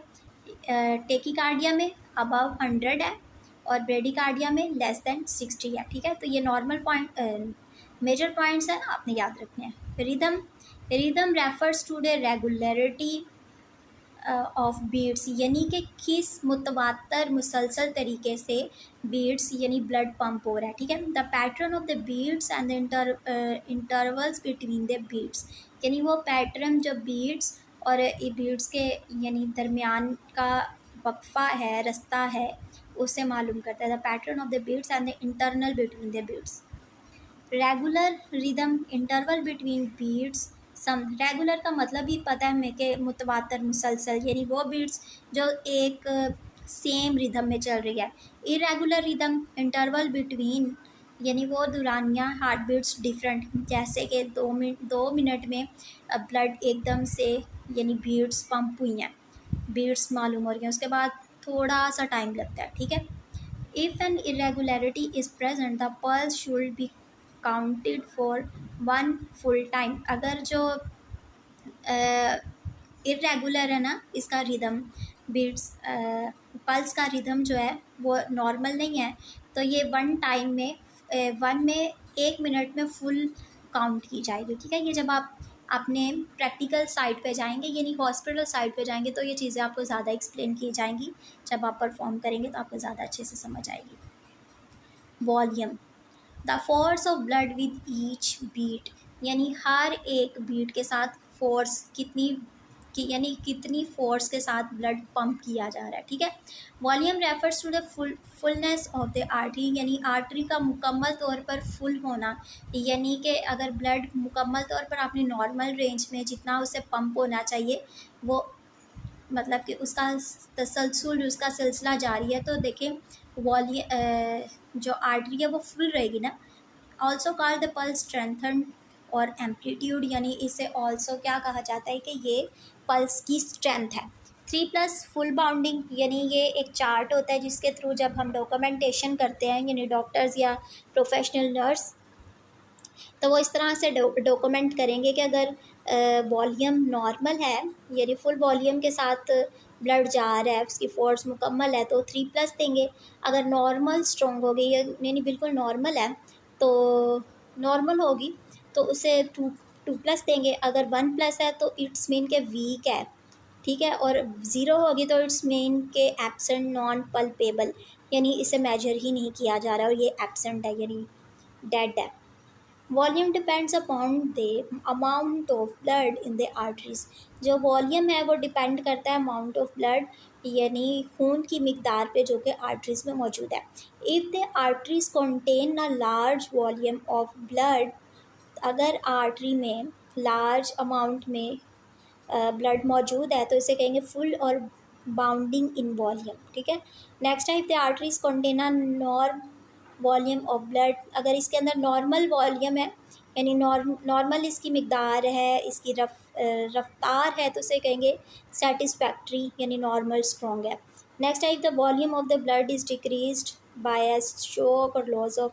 टेकीकार्डिया में अबव 100 है और ब्रेडिकार्डिया में लेस दैन 60 है। ठीक है। तो ये नॉर्मल पॉइंट, मेजर पॉइंट्स हैं, आपने याद रखने हैं। Rhythm, rhythm refers to the regularity of beats, यानी कि किस मुतवातर मुसलसल तरीके से बीट्स यानी ब्लड पंप हो रहा है। ठीक है। The pattern of the beats and the intervals between the beats, यानी वो पैटर्न जो बीट्स और बीट्स के यानी दरमियान का वक्फा है, रास्ता है, उसे मालूम करता है। The pattern of the beats and the internal between the beats. Regular rhythm, interval between beats same, regular का मतलब ही पता है हमें कि मुतवातर, मुसलसल, यानी वो बीट्स जो एक सेम रिदम में चल रही है। इरेगुलर रिदम, इंटरवल बिटवीन, यानी वो दुरानिया हार्ट बीट्स डिफरेंट, जैसे कि 2 मिनट में ब्लड एकदम से यानी बीट्स पंप हुई हैं, बीट्स मालूम हो रही हैं, उसके बाद थोड़ा सा टाइम लगता है। ठीक है। If an irregularity is present the pulse should be counted for 1 full time. अगर जो इरेगुलर है ना इसका रिदम, बीट्स पल्स का रिदम जो है वो नॉर्मल नहीं है, तो ये 1 टाइम में 1 मिनट में फुल काउंट की जाएगी। ठीक है। ये जब आप अपने प्रैक्टिकल साइट पे जाएंगे, यानी हॉस्पिटल साइट पे जाएंगे, तो ये चीज़ें आपको ज़्यादा एक्सप्लेन की जाएंगी। जब आप परफॉर्म करेंगे तो आपको ज़्यादा अच्छे से समझ आएगी। Volume, the force of blood with each beat, यानी हर एक बीट के साथ फोर्स कितनी यानी कितनी फोर्स के साथ ब्लड पंप किया जा रहा है। ठीक है। Volume refers to the fullness of the artery, यानी आर्टरी का मुकम्मल तौर पर फुल होना, यानी कि अगर ब्लड मुकम्मल तौर पर अपनी नॉर्मल रेंज में जितना उसे पंप होना चाहिए, वो मतलब कि उसका तसलसल, उसका सिलसिला जारी है, तो देखें वॉल्यूम जो आर्टरी है वो फुल रहेगी ना। Also called the pulse strengthen और एम्पलीट्यूड, यानी इसे ऑल्सो क्या कहा जाता है कि ये पल्स की स्ट्रेंथ है। 3+ फुल बाउंडिंग, यानी ये एक चार्ट होता है जिसके थ्रू जब हम डॉक्यूमेंटेशन करते हैं, यानी डॉक्टर्स या प्रोफेशनल नर्स, तो वो इस तरह से डॉक्यूमेंट करेंगे कि अगर वॉल्यूम नॉर्मल है, यानी फुल वॉल्यूम के साथ ब्लड जा रहा है, उसकी फोर्स मुकम्मल है, तो 3+ देंगे। अगर नॉर्मल स्ट्रॉन्ग होगी, यानी बिल्कुल नॉर्मल है, तो नॉर्मल होगी तो उसे 2+ देंगे। अगर 1+ है तो इट्स मीन के वीक है। ठीक है। और 0 होगी तो इट्स मीन के एब्सेंट, नॉन पल्पेबल, यानी इसे मेजर ही नहीं किया जा रहा और ये एब्सेंट है, यानी डेड है। Volume depends upon the amount of blood in the arteries, जो वॉल्यूम है वो डिपेंड करता है अमाउंट ऑफ ब्लड, यानी खून की मिकदार पे जो कि आर्टरीज में मौजूद है। If the arteries contain a large volume of blood, अगर आर्टरी में लार्ज अमाउंट में ब्लड मौजूद है तो इसे कहेंगे फुल और बाउंडिंग इन वॉल्यूम। ठीक है। नेक्स्ट है if the arteries contain a volume of blood, अगर इसके अंदर नॉर्मल वॉल्यूम है यानी नॉर्मल इसकी मिकदार है, इसकी रफ्तार है, तो उसे कहेंगे सेटिस्फैक्ट्री यानी नॉर्मल स्ट्रॉन्ग है। नेक्स्ट है, if the volume of the blood is decreased by shock और loss of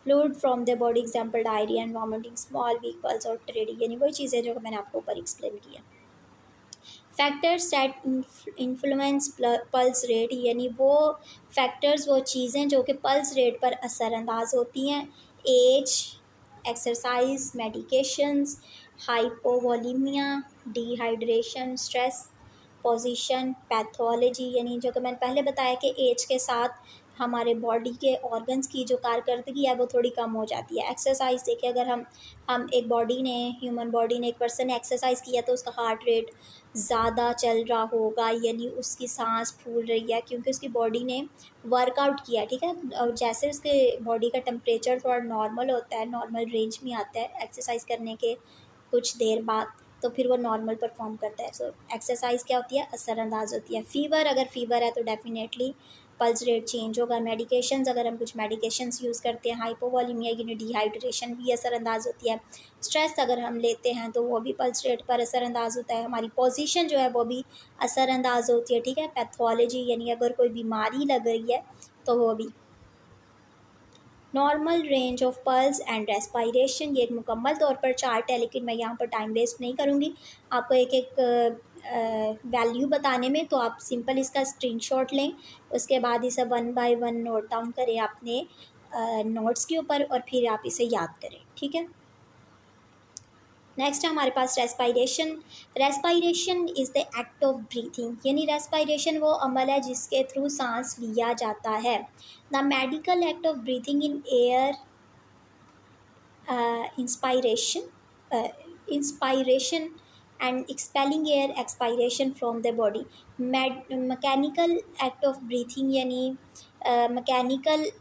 fluid from the body, example diarrhoea and vomiting, small weak pulse और टेडी, यानी वही चीज़ें जो मैंने आपको ऊपर एक्सप्लेन किया। Factors that influence pulse rate, यानी वो फैक्टर्स, वो चीज़ें जो कि पल्स रेट पर असरअंदाज होती हैं। Age, exercise, medications, hypovolemia, dehydration, stress, position, pathology, यानी जो कि मैंने पहले बताया कि एज के साथ हमारे बॉडी के ऑर्गन्स की जो कारकर्दगी है वो थोड़ी कम हो जाती है। एक्सरसाइज देखिए, अगर हम एक बॉडी ने, ह्यूमन बॉडी ने, एक पर्सन ने एक्सरसाइज किया तो उसका हार्ट रेट ज़्यादा चल रहा होगा, यानी उसकी सांस फूल रही है क्योंकि उसकी बॉडी ने वर्कआउट किया, ठीक है। और जैसे उसके बॉडी का टेम्परेचर थोड़ा नॉर्मल होता है, नॉर्मल रेंज में आता है एक्सरसाइज करने के कुछ देर बाद, तो फिर वो नॉर्मल परफॉर्म करता है। सो एक्सरसाइज क्या होती है, असरअंदाज होती है। फीवर, अगर फीवर है तो डेफिनेटली पल्स रेट चेंज होगा। मेडिकेशंस, अगर हम कुछ मेडिकेशंस यूज़ करते हैं, हाइपोवॉलीमिया यानी डिहाइड्रेशन भी असरअंदाज होती है। स्ट्रेस अगर हम लेते हैं तो वो भी पल्स रेट पर असरअंदाज होता है। हमारी पोजीशन जो है वो भी असरअंदाज होती है, ठीक है। पैथोलॉजी यानी अगर कोई बीमारी लग रही है तो वो भी। Normal range of pulse and respiration, ये एक मुकम्मल तौर पर चार्ट है, लेकिन मैं यहाँ पर टाइम वेस्ट नहीं करूँगी आपको एक एक वैल्यू बताने में, तो आप सिंपल इसका स्क्रीनशॉट लें, उसके बाद इसे 1 बाय 1 नोट डाउन करें अपने नोट्स के ऊपर और फिर आप इसे याद करें, ठीक है। नेक्स्ट है हमारे पास respiration. Respiration is the act of breathing, यानी रेस्पायरेशन वो अमल है जिसके थ्रू सांस लिया जाता है। The medical act of breathing in air, inspiration and expelling air, expiration from the body. Mechanical act of breathing यानी मैकेनिकल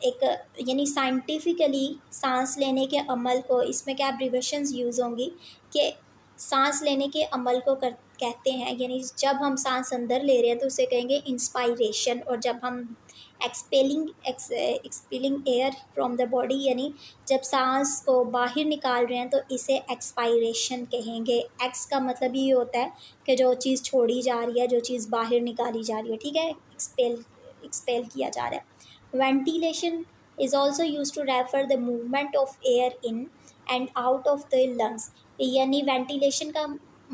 एक, यानी साइंटिफिकली सांस लेने के अमल को, इसमें क्या एब्रीवेशंस यूज़ होंगी कि सांस लेने के अमल को कहते हैं, यानी जब हम सांस अंदर ले रहे हैं तो उसे कहेंगे इंस्पायरेशन, और जब हम expelling air from the body यानी जब सांस को बाहर निकाल रहे हैं तो इसे एक्सपायरेशन कहेंगे। एक्स का मतलब ये होता है कि जो चीज़ छोड़ी जा रही है, जो चीज़ बाहर निकाली जा रही है, ठीक है, एक्सपेल किया जा रहा है। Ventilation is also used to refer the movement of air in and out of the lungs, यानी वेंटिलेशन का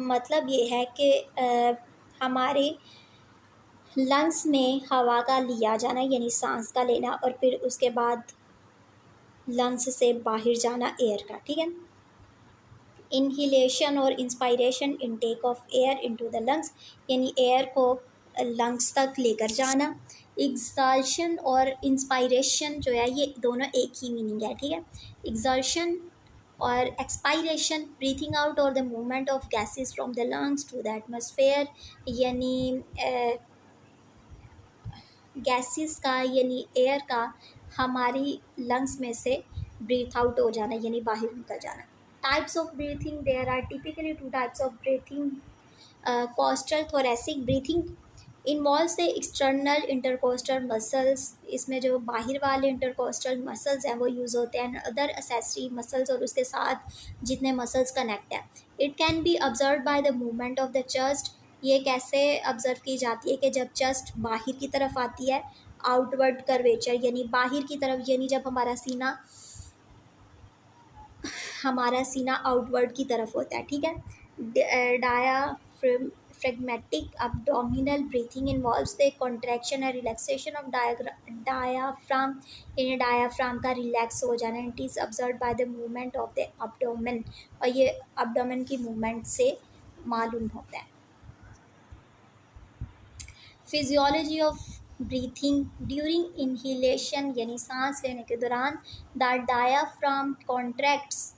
मतलब ये है कि हमारे लंग्स में हवा का लिया जाना यानी सांस का लेना और फिर उसके बाद लंग्स से बाहर जाना एयर का, ठीक है। इनहिलेशन और inspiration, intake of air into the lungs, यानी एयर को लंग्स तक लेकर जाना। एक्सहालेशन और इंस्पायरेशन जो है ये दोनों एक ही मीनिंग है, ठीक है। एक्सहालेशन और एक्सपायरेशन, ब्रीथिंग आउट और the movement of gases from the lungs to the atmosphere, यानी गैसेस का यानी एयर का हमारी लंग्स में से ब्रीथ आउट हो जाना यानी बाहर निकल जाना। Types of breathing, there are typically 2 types of breathing. Costal thoracic breathing involves the external intercostal muscles, इसमें जो बाहर वाले इंटरकोस्टल मसल्स हैं वो यूज़ होते हैं, अदर असेसरी मसल्स और उसके साथ जितने मसल्स कनेक्ट हैं। It can be observe by the movement of the chest, ये कैसे ऑब्जर्व की जाती है कि जब चेस्ट बाहर की तरफ आती है, आउटवर्ड कर्वेचर यानी बाहर की तरफ, यानी जब हमारा सीना आउटवर्ड की तरफ होता है, ठीक है। डायाफ्रेगमेटिक abdominal breathing involves the contraction and relaxation of diaphragm, यानी डायाफ्राम का रिलैक्स हो जाना, it is observe by the movement of the abdomen, और ये abdomen की मूवमेंट से मालूम होता है। Physiology of breathing, during inhalation यानी सांस लेने के दौरान the diaphragm contracts,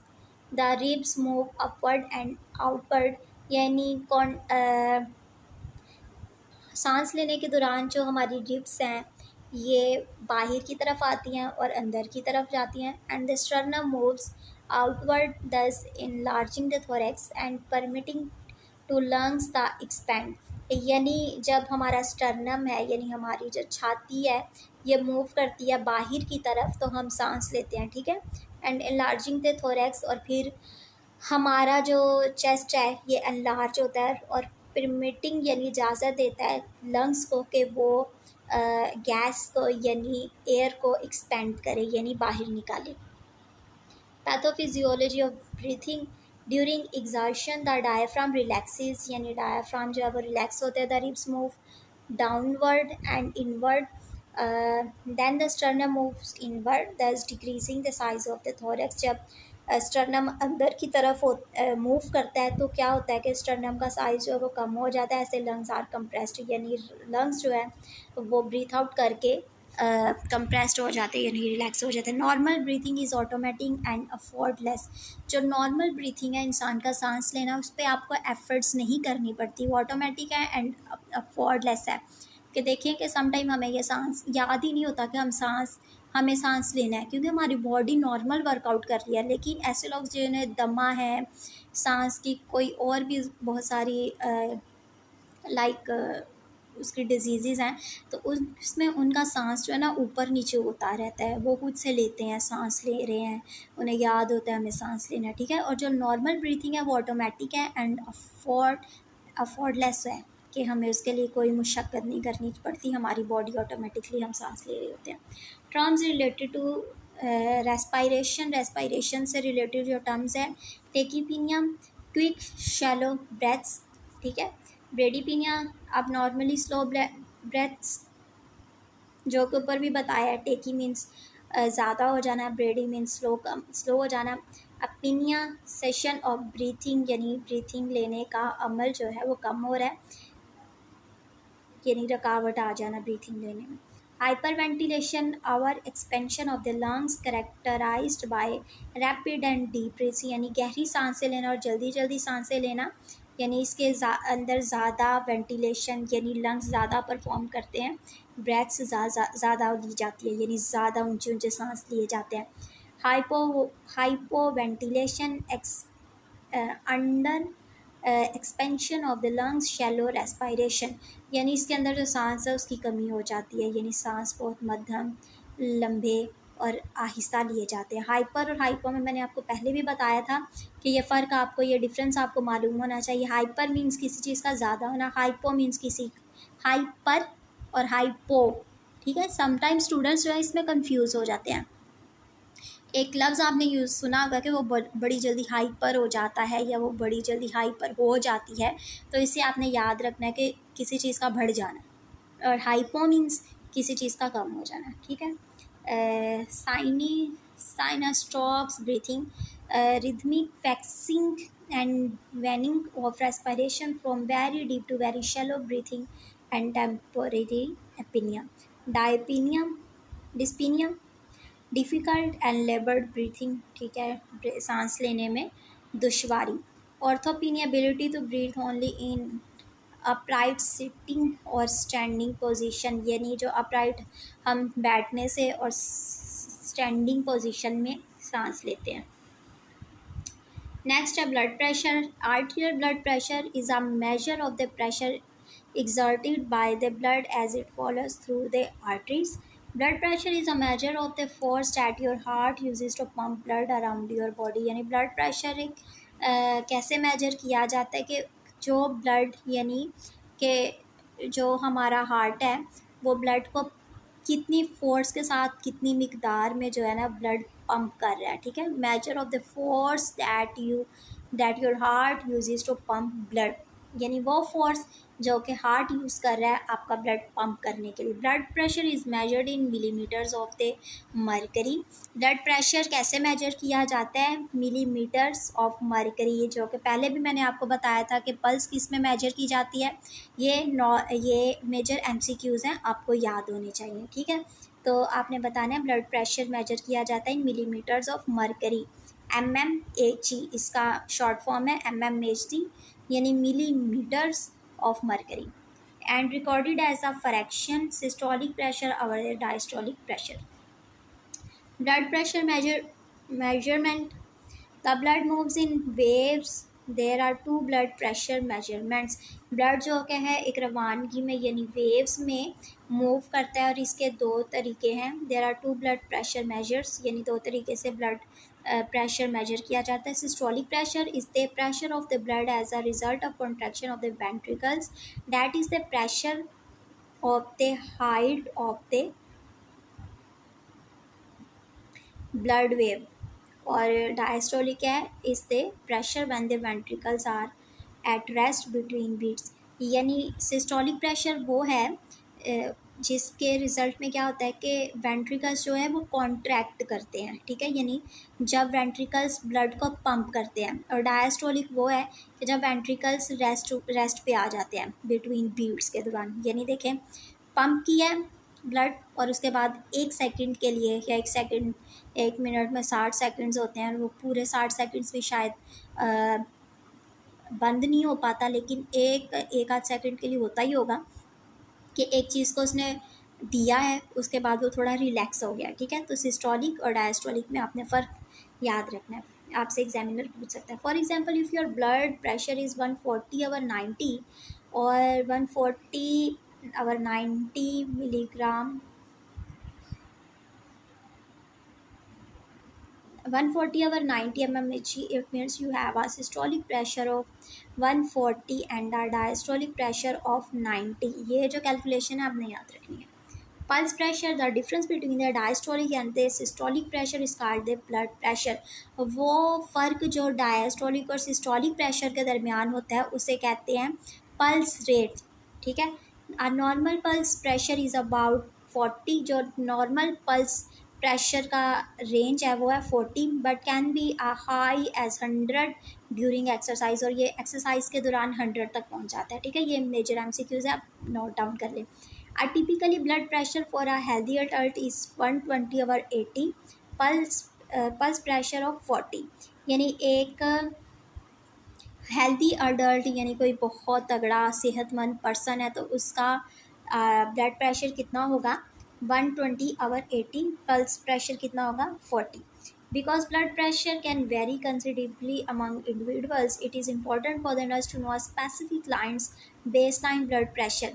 the ribs move upward and outward, यानी सांस लेने के दौरान जो हमारी रिब्स हैं ये बाहर की तरफ आती हैं और अंदर की तरफ जाती हैं। And the sternum moves outward thus enlarging the thorax and permitting to lungs the expand, यानी जब हमारा स्टर्नम है, यानी हमारी जो छाती है, ये मूव करती है बाहर की तरफ तो हम सांस लेते हैं, ठीक है। एंड एनलार्जिंग द थोरैक्स, और फिर हमारा जो चेस्ट है ये एनलार्ज होता है और परमिटिंग यानी इजाज़त देता है लंग्स को कि वो गैस को यानी एयर को एक्सपेंड करे, यानी बाहर निकाले। Pathophysiology of breathing, during exertion the diaphragm relaxes, यानी डायफ्राम जो है वो रिलैक्स होता है, the ribs move downward and inward, then the sternum moves inward, thus decreasing the size of the thorax। जब स्टर्नम अंदर की तरफ मूव करता है तो क्या होता है कि स्टर्नम का साइज जो है वो कम हो जाता है, ऐसे लंग्स आर कंप्रेस्ड, यानी लंग्स जो है वो ब्रीथ आउट करके कंप्रेस्ड हो जाते हैं, यानी रिलैक्स हो जाते हैं। Normal breathing is automatic and effortless, जो नॉर्मल ब्रीथिंग है इंसान का सांस लेना, उस पर आपको एफर्ट्स नहीं करनी पड़ती, वो ऑटोमेटिक है एंड अफोर्डलेस है। कि देखिए कि समटाइम हमें ये सांस याद ही नहीं होता कि हमें सांस लेना है, क्योंकि हमारी बॉडी नॉर्मल वर्कआउट कर रही है। लेकिन ऐसे लोग जिन्हें दमा है, सांस की कोई और भी बहुत सारी लाइक उसकी डिजीज़ हैं, तो उसमें उनका सांस जो है ना ऊपर नीचे होता रहता है, वो खुद से लेते हैं, सांस ले रहे हैं, उन्हें याद होता है हमें सांस लेना है, ठीक है। और जो नॉर्मल ब्रीथिंग है वो ऑटोमेटिक है एंड अफोर्डलेस है, कि हमें उसके लिए कोई मुशक्क़त नहीं करनी पड़ती, हमारी बॉडी ऑटोमेटिकली हम सांस ले रहे होते हैं। टर्म्स रिलेटेड टू रेस्पायरेशन से रिलेटेड जो टर्म्स हैं, टेकीपीनिया, क्विक शैलो ब्रेथ्स, ठीक है। ब्रेडीपीनिया, अब नॉर्मली स्लो ब्रेथ्स, जो के ऊपर भी बताया है, टेकी मीन्स ज़्यादा हो जाना, ब्रेडी मीन्स स्लो हो जाना। अपीनिया, सेशन ऑफ ब्रीथिंग, यानी ब्रीथिंग लेने का अमल जो है वो कम हो रहा है, यानी रुकावट आ जाना ब्रीथिंग लेने में। Hyperventilation, over expansion of the lungs characterized by rapid and deep breaths, यानी गहरी सांसें लेना और जल्दी जल्दी सांसें लेना, यानी इसके अंदर ज़्यादा वेंटिलेशन, यानी लंग्स ज़्यादा परफॉर्म करते हैं, ब्रेथ्स ज़्यादा ली जाती है, यानी ज़्यादा ऊंचे ऊंचे सांस लिए जाते हैं। Hypo ventilation, under expansion of the lungs, shallow respiration, यानी इसके अंदर जो सांस है उसकी कमी हो जाती है, यानी सांस बहुत मध्यम, लंबे और आहिस्ता लिए जाते हैं। हाइपर और हाइपो में मैंने आपको पहले भी बताया था कि ये फ़र्क आपको, ये डिफरेंस आपको मालूम होना चाहिए। हाइपर मीन्स किसी चीज़ का ज़्यादा होना, हाइपो मीन्स किसी, हाइपर और हाइपो, ठीक है। समटाइम्स स्टूडेंट्स जो है इसमें कंफ्यूज हो जाते हैं। एक लफ्ज़ आपने यूज़ सुना होगा कि वो बड़ी जल्दी हाइपर हो जाता है या वो बड़ी जल्दी हाइपर हो जाती है, तो इसे आपने याद रखना है कि किसी चीज़ का बढ़ जाना, और हाइपो मीन्स किसी चीज़ का कम हो जाना, ठीक है। Cheyne Stokes breathing, rhythmic waxing and waning of respiration from very deep to very shallow breathing and temporary apnoea. Dyspnoea, dyspnoea, difficult and laboured breathing, ठीक है, सांस लेने में दुश्वारी। Orthopnoea, ability to breathe only in upright sitting और standing position, यानी जो upright हम बैठने से और स्टैंडिंग पोजीशन में सांस लेते हैं। नेक्स्ट है blood pressure. आर्टियल blood pressure is a major of the pressure exerted by the blood as it follows through the arteries. Blood pressure is a measure of the force that your heart uses to pump blood around your body। यानी blood pressure एक कैसे major किया जाता है कि जो blood, यानी कि जो हमारा हार्ट है वो ब्लड को कितनी फोर्स के साथ, कितनी मिकदार में जो है ना ब्लड पंप कर रहा है, ठीक है। Measure of the force that your heart uses to pump blood, यानी वो फोर्स जो कि हार्ट यूज़ कर रहा है आपका ब्लड पंप करने के लिए। Blood pressure is measured in millimetres of the mercury. Blood pressure कैसे मेजर किया जाता है? मिलीमीटर्स ऑफ मरकरी, जो कि पहले भी मैंने आपको बताया था कि पल्स किस में मेजर की जाती है। ये मेजर MCQs हैं, आपको याद होने चाहिए, ठीक है। तो आपने बताना है ब्लड प्रेशर मेजर किया जाता है इन मिलीमीटर्स ऑफ मरकरी। mmHg इसका शॉर्ट फॉर्म है, mmHg यानी millimetres of mercury, and recorded as a fraction systolic pressure over the diastolic pressure। Blood pressure measurement, the blood moves in waves there are two blood pressure measurements. Blood जो क्या है एक रवानगी में यानी waves में move करता है और इसके दो तरीके हैं। There are two blood pressure measures यानी दो तरीके से ब्लड प्रेशर मेजर किया जाता है। Systolic pressure is the pressure of the blood as a result of contraction of the ventricles, that is the pressure of the height of the blood wave. और diastolic है is the pressure when the ventricles are at rest between beats. यानी systolic pressure वो है जिसके result में क्या होता है कि वेंट्रिकल्स जो है वो कॉन्ट्रैक्ट करते हैं, ठीक है, यानी जब वेंट्रिकल्स ब्लड को पंप करते हैं। और डायस्टोलिक वो है कि जब वेंट्रिकल्स रेस्ट पे आ जाते हैं बिटवीन बीट्स के दौरान, यानी देखें पंप किया है ब्लड और उसके बाद 1 सेकंड के लिए या 1 सेकंड, 1 मिनट में 60 सेकंड्स होते हैं और वो पूरे 60 सेकंड्स भी शायद बंद नहीं हो पाता, लेकिन एक आध सेकंड के लिए होता ही होगा कि एक चीज़ को उसने दिया है उसके बाद वो थोड़ा रिलैक्स हो गया, ठीक है। तो सिस्टोलिक और डायस्टोलिक में आपने फ़र्क याद रखना है, आपसे एग्जामिनर पूछ सकता है। For example if your blood pressure is 140/90 और 140/90 milligram 140/90 mmHg, it means you have a systolic pressure of 140 and a diastolic pressure of 90। ये जो कैलकुलेशन है आपने याद रखनी है। Pulse pressure, the difference between the diastolic and the systolic pressure is called the blood pressure. वो फ़र्क जो डायस्टोलिक और सिस्टोलिक प्रेशर के दरमियान होता है उसे कहते हैं पल्स रेट, ठीक है। A normal pulse pressure is about 40। जो नॉर्मल पल्स प्रेशर का रेंज है वो है 40, but can be a high as 100 during exercise. और ये एक्सरसाइज के दौरान 100 तक पहुंच जाता है, ठीक है। ये मेजर MCQs है, आप नोट डाउन कर लें। A typically blood pressure for a healthy adult is 120/80, pulse pressure of 40। यानी एक हेल्दी अडल्ट यानी कोई बहुत तगड़ा सेहतमंद पर्सन है तो उसका ब्लड प्रेशर कितना होगा 120/80, पल्स प्रेशर कितना होगा 40। Because blood pressure can vary considerably among individuals, it is important for the nurse to know a specific client's baseline blood pressure।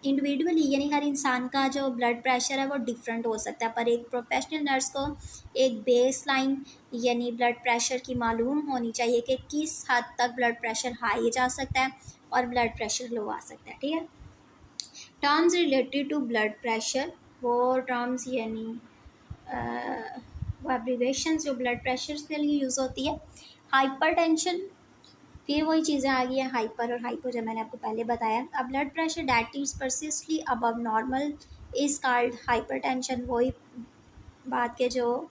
Individually यानी हर इंसान का जो ब्लड प्रेशर है वो डिफरेंट हो सकता है, पर एक प्रोफेशनल नर्स को एक बेस लाइन यानी ब्लड प्रेशर की मालूम होनी चाहिए कि किस हद तक ब्लड प्रेशर हाई जा सकता है और ब्लड प्रेशर लो आ सकता है, ठीक है। Terms related to blood pressure, वो टर्म्स यानी वो एब्रीवेशन जो ब्लड प्रेशर के लिए यूज़ होती है। हाइपरटेंशन, फिर वही चीज़ें आ गई हैं हाइपर और हाइपो जो मैंने आपको पहले बताया। अब blood pressure that is persistently above normal is called hypertension. वही बात के जो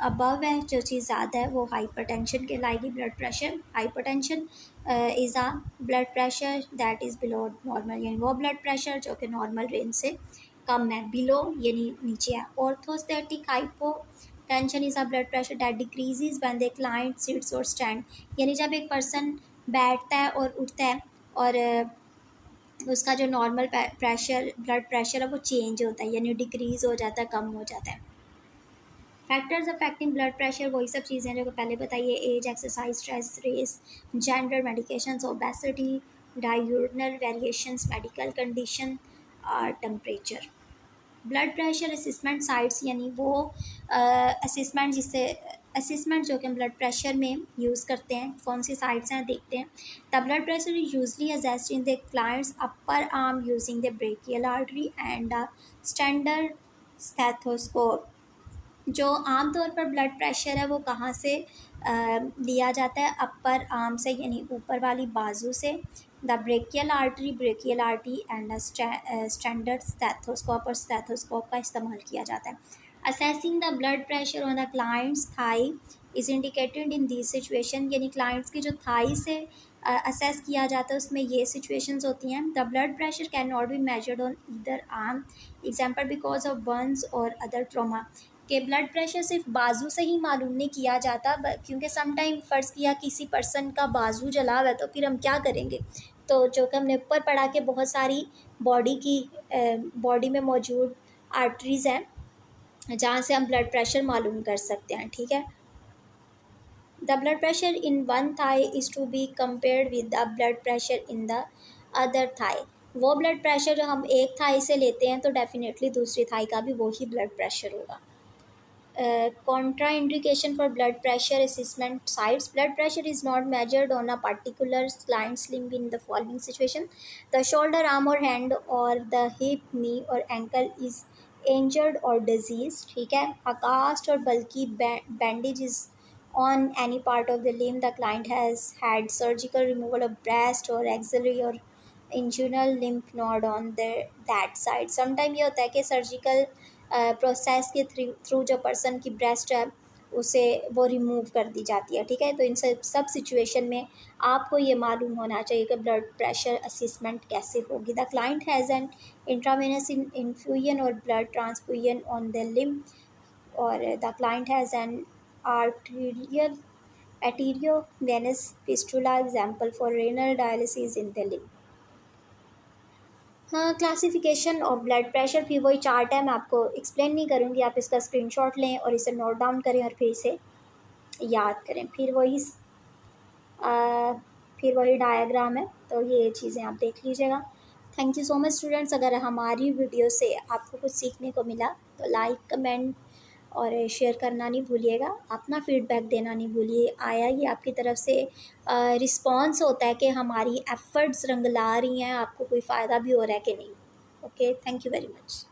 अबव है, जो चीज़ ज़्यादा है वो हाइपरटेंशन कहलाएगी। Blood pressure hypertension is a blood pressure that is below normal, यानी वो ब्लड प्रेशर जो कि नॉर्मल रेंज से कम है, बिलो यानी नीचे है। Orthostatic hypotension is a blood pressure that decreases when the client sits और स्टैंड। यानी जब एक पर्सन बैठता है और उठता है और उसका जो नॉर्मल प्रेशर ब्लड प्रेशर है वो चेंज होता है, यानी डिक्रीज़ हो जाता है, कम हो जाता है। फैक्टर्स अफेक्टिंग ब्लड प्रेशर वही सब चीज़ें जो पहले बताइए, age, exercise, stress, race, gender, medications, obesity, diagnostic variations, medical condition, temperature. Blood pressure assessment sites यानी वो असेसमेंट जिससे असेसमेंट जो कि हम ब्लड प्रेशर में यूज़ करते हैं, कौन सी साइट्स हैं देखते हैं। The blood pressure is usually assessed in the clients upper arm using the brachial artery and standard stethoscope. जो आमतौर पर ब्लड प्रेशर है वो कहाँ से लिया जाता है, अपर आर्म से यानी ऊपर वाली बाजू से। The brachial artery and standard stethoscope, और स्टेथोस्कोप का इस्तेमाल किया जाता है। Assessing the blood pressure on the client's thigh is indicated in this situation, यानी क्लाइंट्स की जो थाई से असेस किया जाता है उसमें ये सिचुएशंस होती हैं। The blood pressure can not be measured on either arm example because of Burns और अदर ट्रॉमा। कि ब्लड प्रेशर सिर्फ बाजू से ही मालूम नहीं किया जाता, क्योंकि समटाइम फ़र्ज़ किया किसी पर्सन का बाजू जला हुआ है तो फिर हम क्या करेंगे, तो जो कि हमने ऊपर पढ़ा के बहुत सारी बॉडी में मौजूद आर्टरीज़ हैं जहाँ से हम ब्लड प्रेशर मालूम कर सकते हैं, ठीक है। The blood pressure in one thigh is to be compared with the blood pressure in the other thigh. वो ब्लड प्रेशर जो हम एक थाई से लेते हैं तो डेफिनेटली दूसरी थाई का भी वही ब्लड प्रेशर होगा। Contraindication for blood pressure assessment sites. Blood pressure is not measured on a particular client's limb in the following situation: the shoulder, arm or hand, or the hip, knee or ankle is injured or diseased. ठीक है, a cast or bulky bandage is on any part of the limb. The client has had surgical removal of breast or axillary or inguinal lymph node on that side. Sometime ये होता है कि surgical process के through जो person की breast है उसे वो रिमूव कर दी जाती है। ठीक है, तो इन सब सिचुएशन में आपको ये मालूम होना चाहिए कि ब्लड प्रेशर असेसमेंट कैसे होगी। The client has an intravenous infusion और blood transfusion on the limb, और the client has an arterial arteriovenous fistula, example for renal dialysis in the limb। हाँ, क्लासिफिकेशन ऑफ ब्लड प्रेशर भी वही chart है, मैं आपको एक्सप्लेन नहीं करूँगी, आप इसका स्क्रीनशॉट लें और इसे नोट डाउन करें और फिर इसे याद करें। फिर वही डायग्राम है, तो ये चीज़ें आप देख लीजिएगा। Thank you so much students. अगर हमारी वीडियो से आपको कुछ सीखने को मिला तो लाइक, कमेंट और शेयर करना नहीं भूलिएगा। अपना फीडबैक देना नहीं भूलिए। आया ये आपकी तरफ से रिस्पॉन्स होता है कि हमारी एफ़र्ट्स रंग ला रही हैं, आपको कोई फ़ायदा भी हो रहा है कि नहीं। Okay, thank you very much.